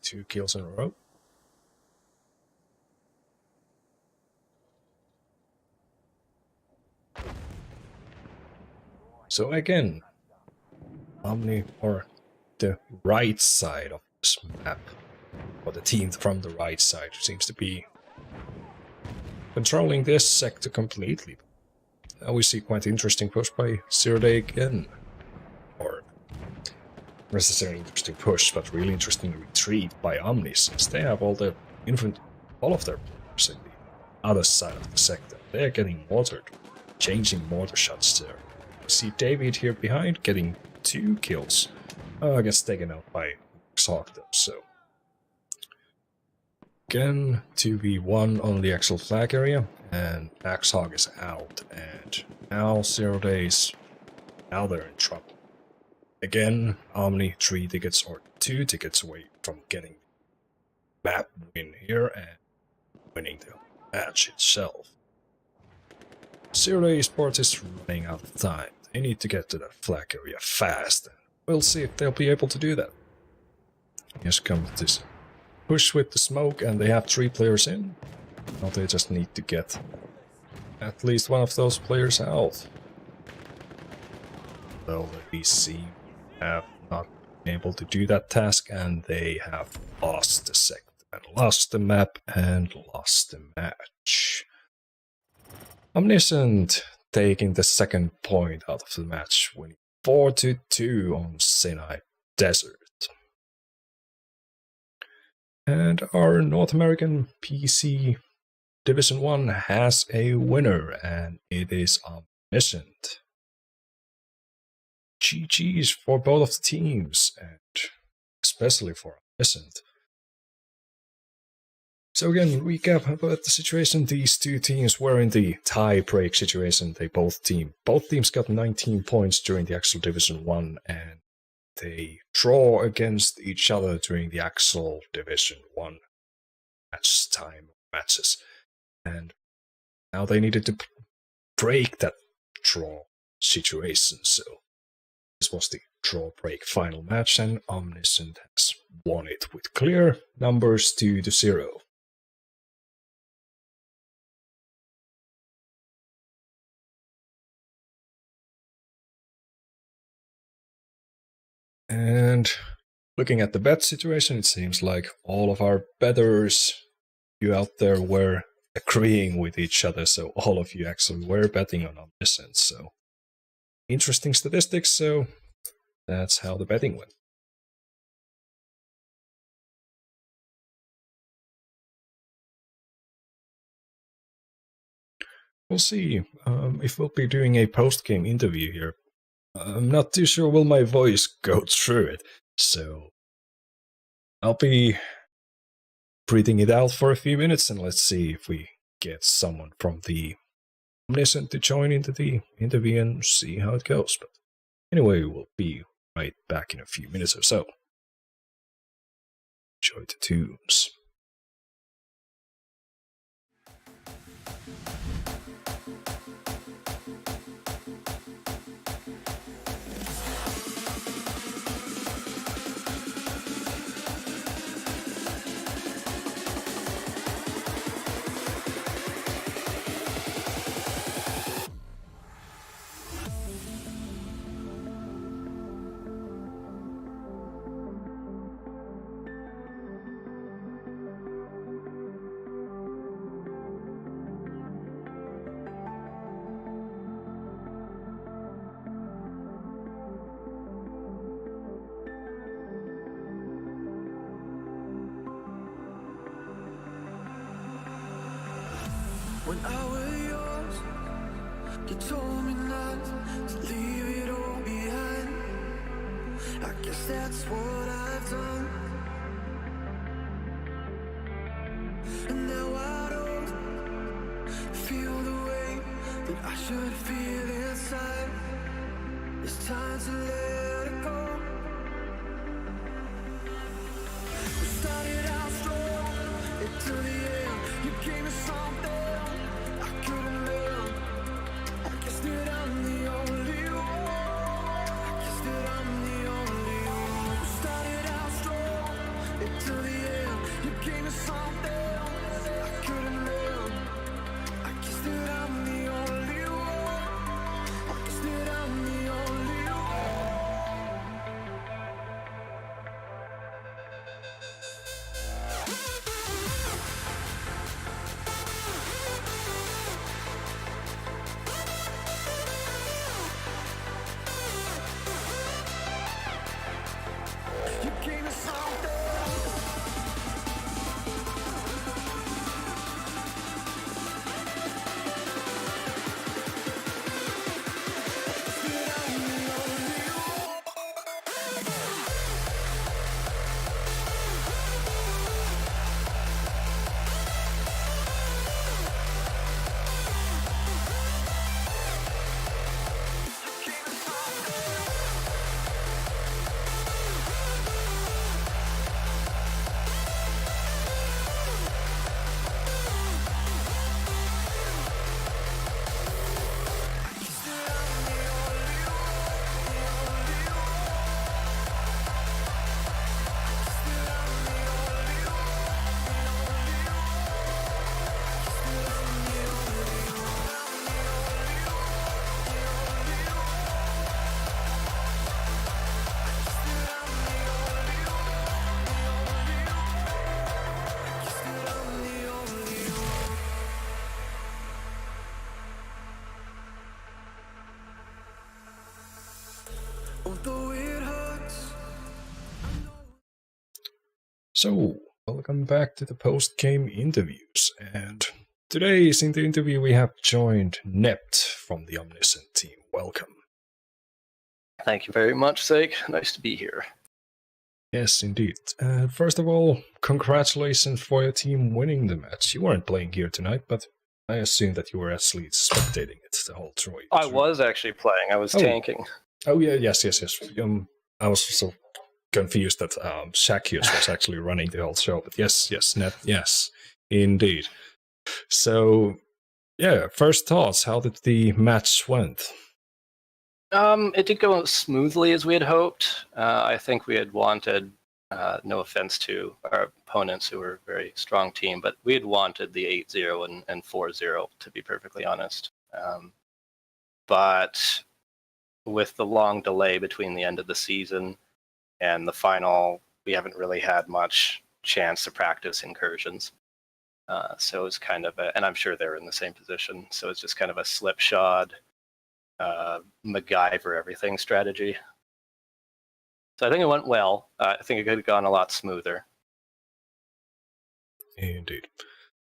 2 kills in a row. So again, Omni, or the right side of this map, or the team from the right side, seems to be controlling this sector completely. Now we see quite interesting push by ZeroDay again. Or necessarily interesting push, but really interesting retreat by Omni, since they have all of their players in the other side of the sector. They're getting mortared, changing mortar shots there. We see David here behind getting 2 kills. Gets taken out by Xhawk though, so. Again, 2v1 on the actual flag area, and Xhawk is out, and now ZeroDay's, now they're in trouble. Again, Omni 3 tickets or 2 tickets away from getting the map win here and winning the match itself. ZeroDay eSports is running out of time. They need to get to the flag area fast, and we'll see if they'll be able to do that. Here's comes this push with the smoke, and they have 3 players in. Now they just need to get at least one of those players out. Well, the VC have not been able to do that task, and they have lost the sector, and lost the map, and lost the match. Omniscient taking the 2nd point out of the match, winning 4-2 on Sinai Desert. And our North American PC Division 1 has a winner, and it is Omniscient. GG's for both of the teams, and especially for Omniscient. So again, recap about the situation. These 2 teams were in the tie-break situation. Both teams got 19 points during the actual Division 1, and they draw against each other during the actual Division 1 matches. And now they needed to break that draw situation, so this was the draw break final match, and Omniscient has won it with clear numbers 2-0. And looking at the bet situation, it seems like all of our bettors, you out there, were agreeing with each other, so all of you actually were betting on Omniscient. So interesting statistics, so that's how the betting went. We'll see if we'll be doing a post-game interview here. I'm not too sure will my voice go through it, so I'll be breathing it out for a few minutes, and let's see if we get someone from the Omniscient to join into the interview and see how it goes. But anyway, we'll be right back in a few minutes or so. Enjoy the tunes. You told me not to leave it all behind. I guess that's what I've done. And now I don't feel the way that I should feel inside. It's time to let it go. We started out strong, into the end. You gave me something I couldn't live. I guess that I'm the only one. I guess that I'm the only one. We started out strong, into the end. You gave me something I couldn't live. I guess that I'm the only one. I guess that I'm the only one. You gave me something. Although it hurts. So, welcome back to the post-game interviews, and today's in the interview we have joined Nept from the Omniscient team. Welcome. Thank you very much, ZeroDay. Nice to be here. Yes, indeed. First of all, congratulations for your team winning the match. You weren't playing here tonight, but I assume that you were actually spectating it the whole Troy. I was actually playing. I was tanking. Oh yeah, yes. I was so confused that Shakius was actually running the whole show, but yes, Net, yes, indeed. So, yeah, first thoughts. How did the match went? It did go smoothly as we had hoped. I think we had wanted, no offense to our opponents who were a very strong team, but we had wanted the 8-0 and 4-0, to be perfectly honest. But with the long delay between the end of the season and the final, we haven't really had much chance to practice incursions. So it's kind of and I'm sure they're in the same position. So it's just kind of a slipshod, MacGyver everything strategy. So I think it went well. I think it could have gone a lot smoother. Indeed.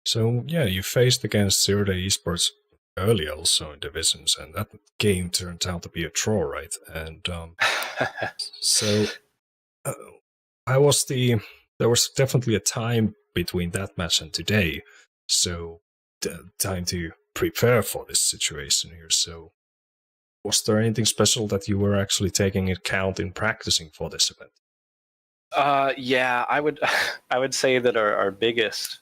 So, yeah, you faced against ZeroDay eSports early also in divisions, and that game turned out to be a draw, right? And so there was definitely a time between that match and today, so time to prepare for this situation here. So was there anything special that you were actually taking into account in practicing for this event? Yeah, I would say that our biggest,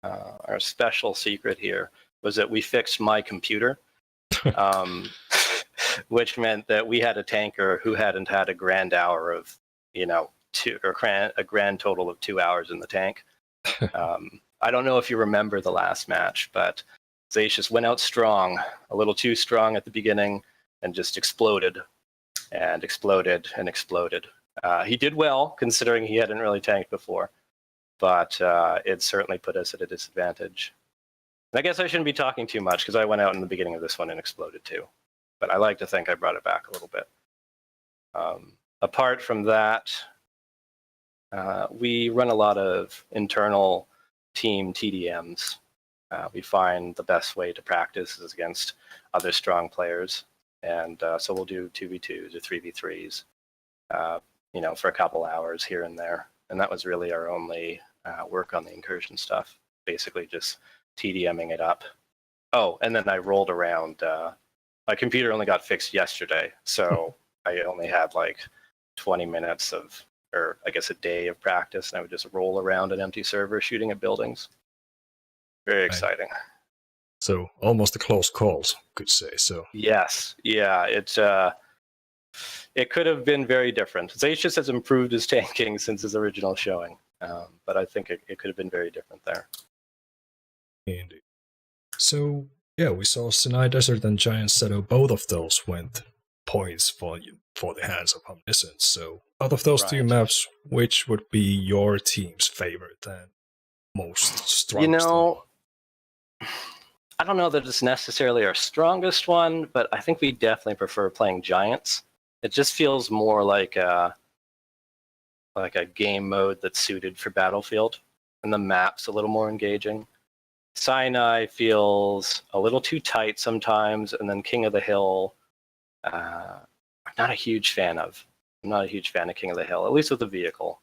our special secret here was that we fixed my computer, which meant that we had a tanker who hadn't had a grand hour of, a grand total of 2 hours in the tank. I don't know if you remember the last match, but Zacius went out strong, a little too strong at the beginning, and just exploded and exploded and exploded. He did well, considering he hadn't really tanked before, but it certainly put us at a disadvantage. And I guess I shouldn't be talking too much, because I went out in the beginning of this one and exploded too. But I like to think I brought it back a little bit. Apart from that, we run a lot of internal team TDMs, We find the best way to practice is against other strong players, and so we'll do 2v2s or 3v3s, for a couple hours here and there. And that was really our only work on the incursion stuff, basically just TDMing it up. Oh, and then I rolled around. My computer only got fixed yesterday, so I only had like 20 minutes or I guess a day of practice, and I would just roll around an empty server shooting at buildings. Very exciting. So almost a close calls, could say. So yes, yeah, it could have been very different. Zacius has improved his tanking since his original showing, but I think it could have been very different there. indeed. So yeah, we saw Sinai Desert and Giant Shadow. Both of those went points for the hands of Omniscient. So out of those two maps, which would be your team's favorite and most strongest? I don't know that it's necessarily our strongest one, but I think we definitely prefer playing Giants. It just feels more like a game mode that's suited for Battlefield, and the map's a little more engaging. Sinai feels a little too tight sometimes, and then King of the Hill, I'm not a huge fan of. I'm not a huge fan of King of the Hill, at least with the vehicle.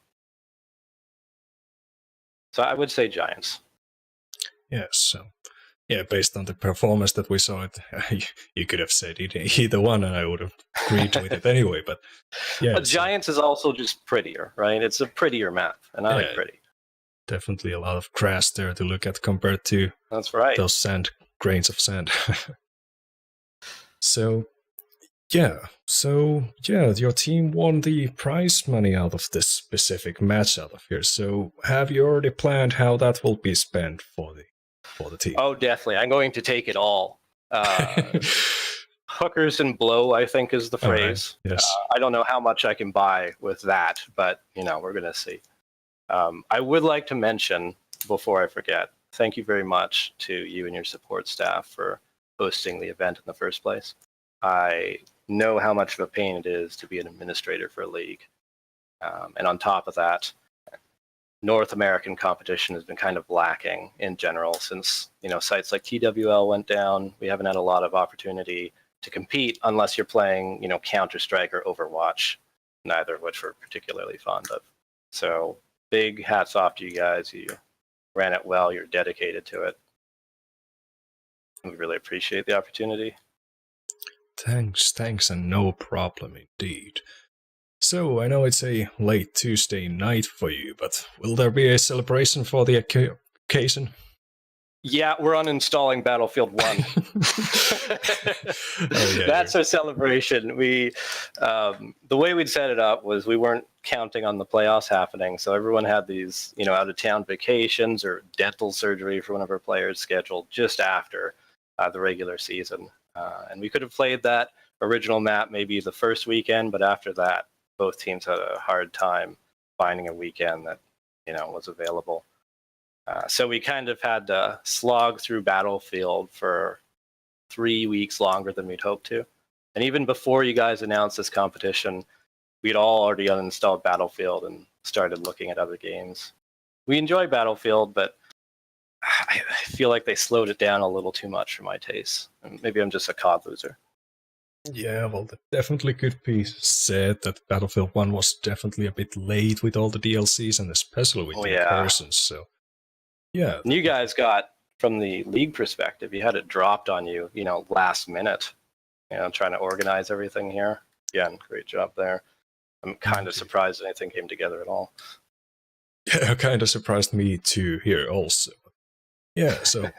So I would say Giants. Yes. So yeah, based on the performance that we saw, you could have said either one, and I would have agreed with it anyway. But yeah, but Giants is also just prettier, right? It's a prettier map, and I like pretty. Definitely a lot of grass there to look at compared to those grains of sand. So your team won the prize money out of this specific match out of here. So have you already planned how that will be spent for the team? Oh, definitely. I'm going to take it all. Hookers and blow, I think, is the phrase. Right. Yes. I don't know how much I can buy with that, but we're going to see. I would like to mention, before I forget, thank you very much to you and your support staff for hosting the event in the first place. I know how much of a pain it is to be an administrator for a league. And on top of that, North American competition has been kind of lacking in general since, sites like TWL went down. We haven't had a lot of opportunity to compete unless you're playing, Counter-Strike or Overwatch, neither of which we're particularly fond of. So big hats off to you guys. You ran it well. You're dedicated to it. We really appreciate the opportunity. Thanks, and no problem indeed. So, I know it's a late Tuesday night for you, but will there be a celebration for the occasion? Yeah, we're uninstalling Battlefield 1. That's our celebration. We, the way we'd set it up was we weren't counting on the playoffs happening, so everyone had these, out-of-town vacations or dental surgery for one of our players scheduled just after the regular season. And we could have played that original map maybe the first weekend, but after that, both teams had a hard time finding a weekend that, was available. So we kind of had to slog through Battlefield for 3 weeks longer than we'd hoped to. And even before you guys announced this competition, we'd all already uninstalled Battlefield and started looking at other games. We enjoy Battlefield, but I feel like they slowed it down a little too much for my taste. And maybe I'm just a COD loser. Yeah, well, that definitely could be said that Battlefield 1 was definitely a bit late with all the DLCs and especially with the Incursions. So, yeah. And you guys got, from the league perspective, you had it dropped on you, last minute, trying to organize everything here. Again, great job there. I'm kind of surprised anything came together at all. Yeah, kind of surprised me too here also. Yeah, so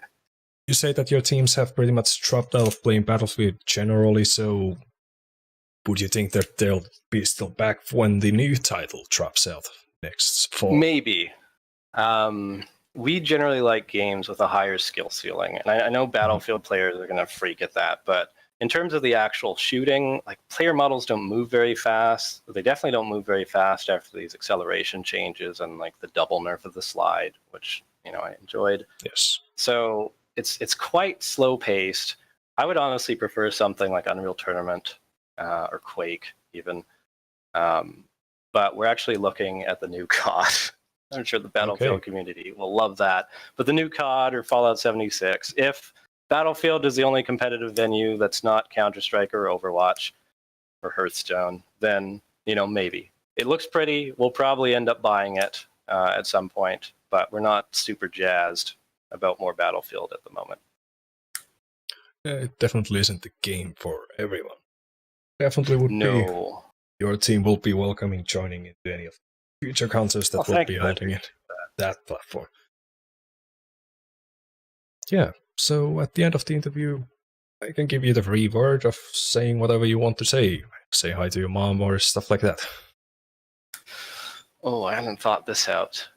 you say that your teams have pretty much dropped out of playing Battlefield generally, so would you think that they'll be still back when the new title drops out next fall? Maybe. We generally like games with a higher skill ceiling, and I know Battlefield players are going to freak at that, but in terms of the actual shooting, like player models don't move very fast. They definitely don't move very fast after these acceleration changes and like the double nerf of the slide, which I enjoyed. Yes. So it's quite slow paced. I would honestly prefer something like Unreal Tournament or Quake even. But we're actually looking at the new COD. I'm sure the Battlefield community will love that. But the new COD or Fallout 76, if Battlefield is the only competitive venue that's not Counter-Strike or Overwatch or Hearthstone, then, maybe. It looks pretty. We'll probably end up buying it at some point, but we're not super jazzed about more Battlefield at the moment. It definitely isn't the game for everyone. Definitely would be. No. Your team will be welcoming joining into any of the future contests that will be holding it that platform. Yeah, so at the end of the interview, I can give you the free word of saying whatever you want to say. Say hi to your mom or stuff like that. Oh, I hadn't thought this out.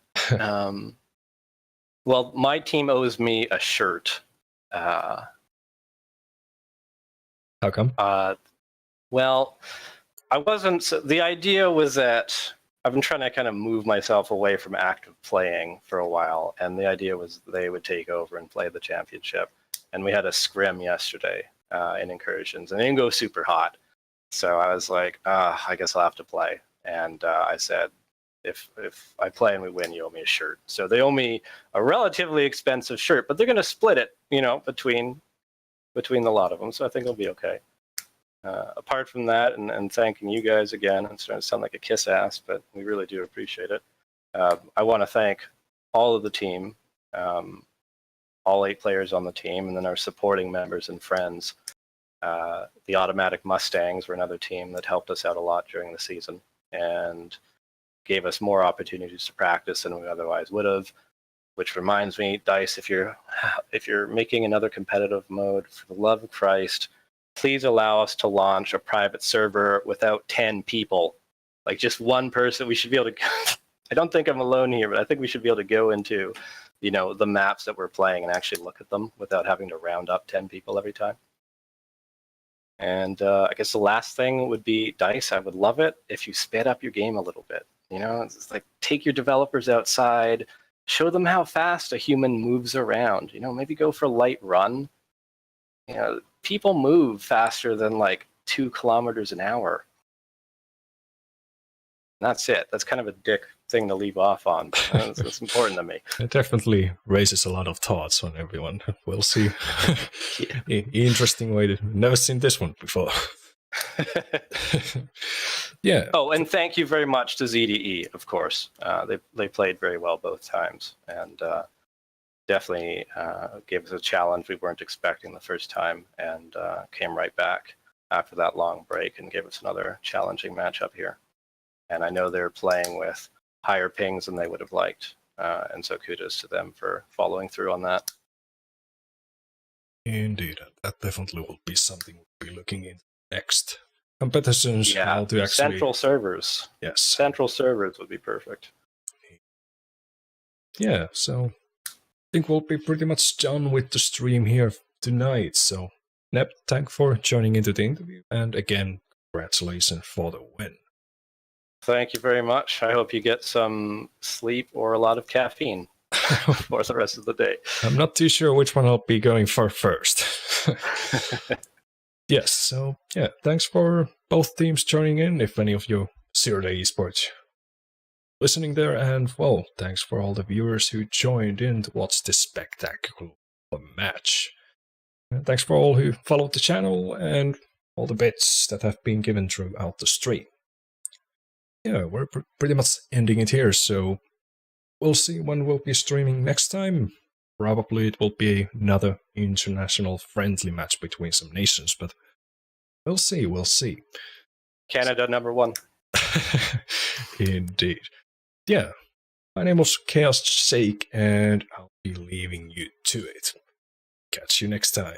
Well, my team owes me a shirt. How come? Well, I wasn't. The idea was that I've been trying to kind of move myself away from active playing for a while, and the idea was they would take over and play the championship. And we had a scrim yesterday in Incursions, and it didn't go super hot. So I was like, I guess I'll have to play. And I said, if I play and we win, you owe me a shirt. So they owe me a relatively expensive shirt, but they're going to split it, between the lot of them. So I think it'll be okay. Apart from that, and thanking you guys again, I'm starting to sound like a kiss ass, but we really do appreciate it. I want to thank all of the team, all 8 players on the team, and then our supporting members and friends. The Automatic Mustangs were another team that helped us out a lot during the season and gave us more opportunities to practice than we otherwise would have. Which reminds me, Dice, if you're making another competitive mode, for the love of Christ, please allow us to launch a private server without 10 people. Like just one person. We should be able to. I don't think I'm alone here, but I think we should be able to go into, the maps that we're playing and actually look at them without having to round up 10 people every time. And I guess the last thing would be, Dice, I would love it if you sped up your game a little bit. It's like take your developers outside, show them how fast a human moves around. Maybe go for a light run. People move faster than like 2 kilometers an hour. And that's it. That's kind of a dick thing to leave off on. But it's important to me. It definitely raises a lot of thoughts on everyone. We'll see. Yeah. Interesting way to... Never seen this one before. Yeah. Oh, and thank you very much to ZDE, of course. They played very well both times, and definitely gave us a challenge we weren't expecting the first time, and came right back after that long break and gave us another challenging matchup here. And I know they're playing with higher pings than they would have liked, and so kudos to them for following through on that. Indeed, that definitely will be something we'll be looking into next. Competitions, how to actually... Central servers. Yes. Central servers would be perfect. Yeah, so I think we'll be pretty much done with the stream here tonight. So, Nept, thanks for joining into the interview. And again, congratulations for the win. Thank you very much. I hope you get some sleep or a lot of caffeine for the rest of the day. I'm not too sure which one I'll be going for first. Yes, so yeah, thanks for both teams joining in, if any of you ZeroDay eSports listening there, and well, thanks for all the viewers who joined in to watch this spectacular match. And thanks for all who followed the channel and all the bits that have been given throughout the stream. Yeah, we're pretty much ending it here, so we'll see when we'll be streaming next time. Probably it will be another international friendly match between some nations, but we'll see. Canada #1. Indeed. Yeah, my name was ChaosZake, and I'll be leaving you to it. Catch you next time.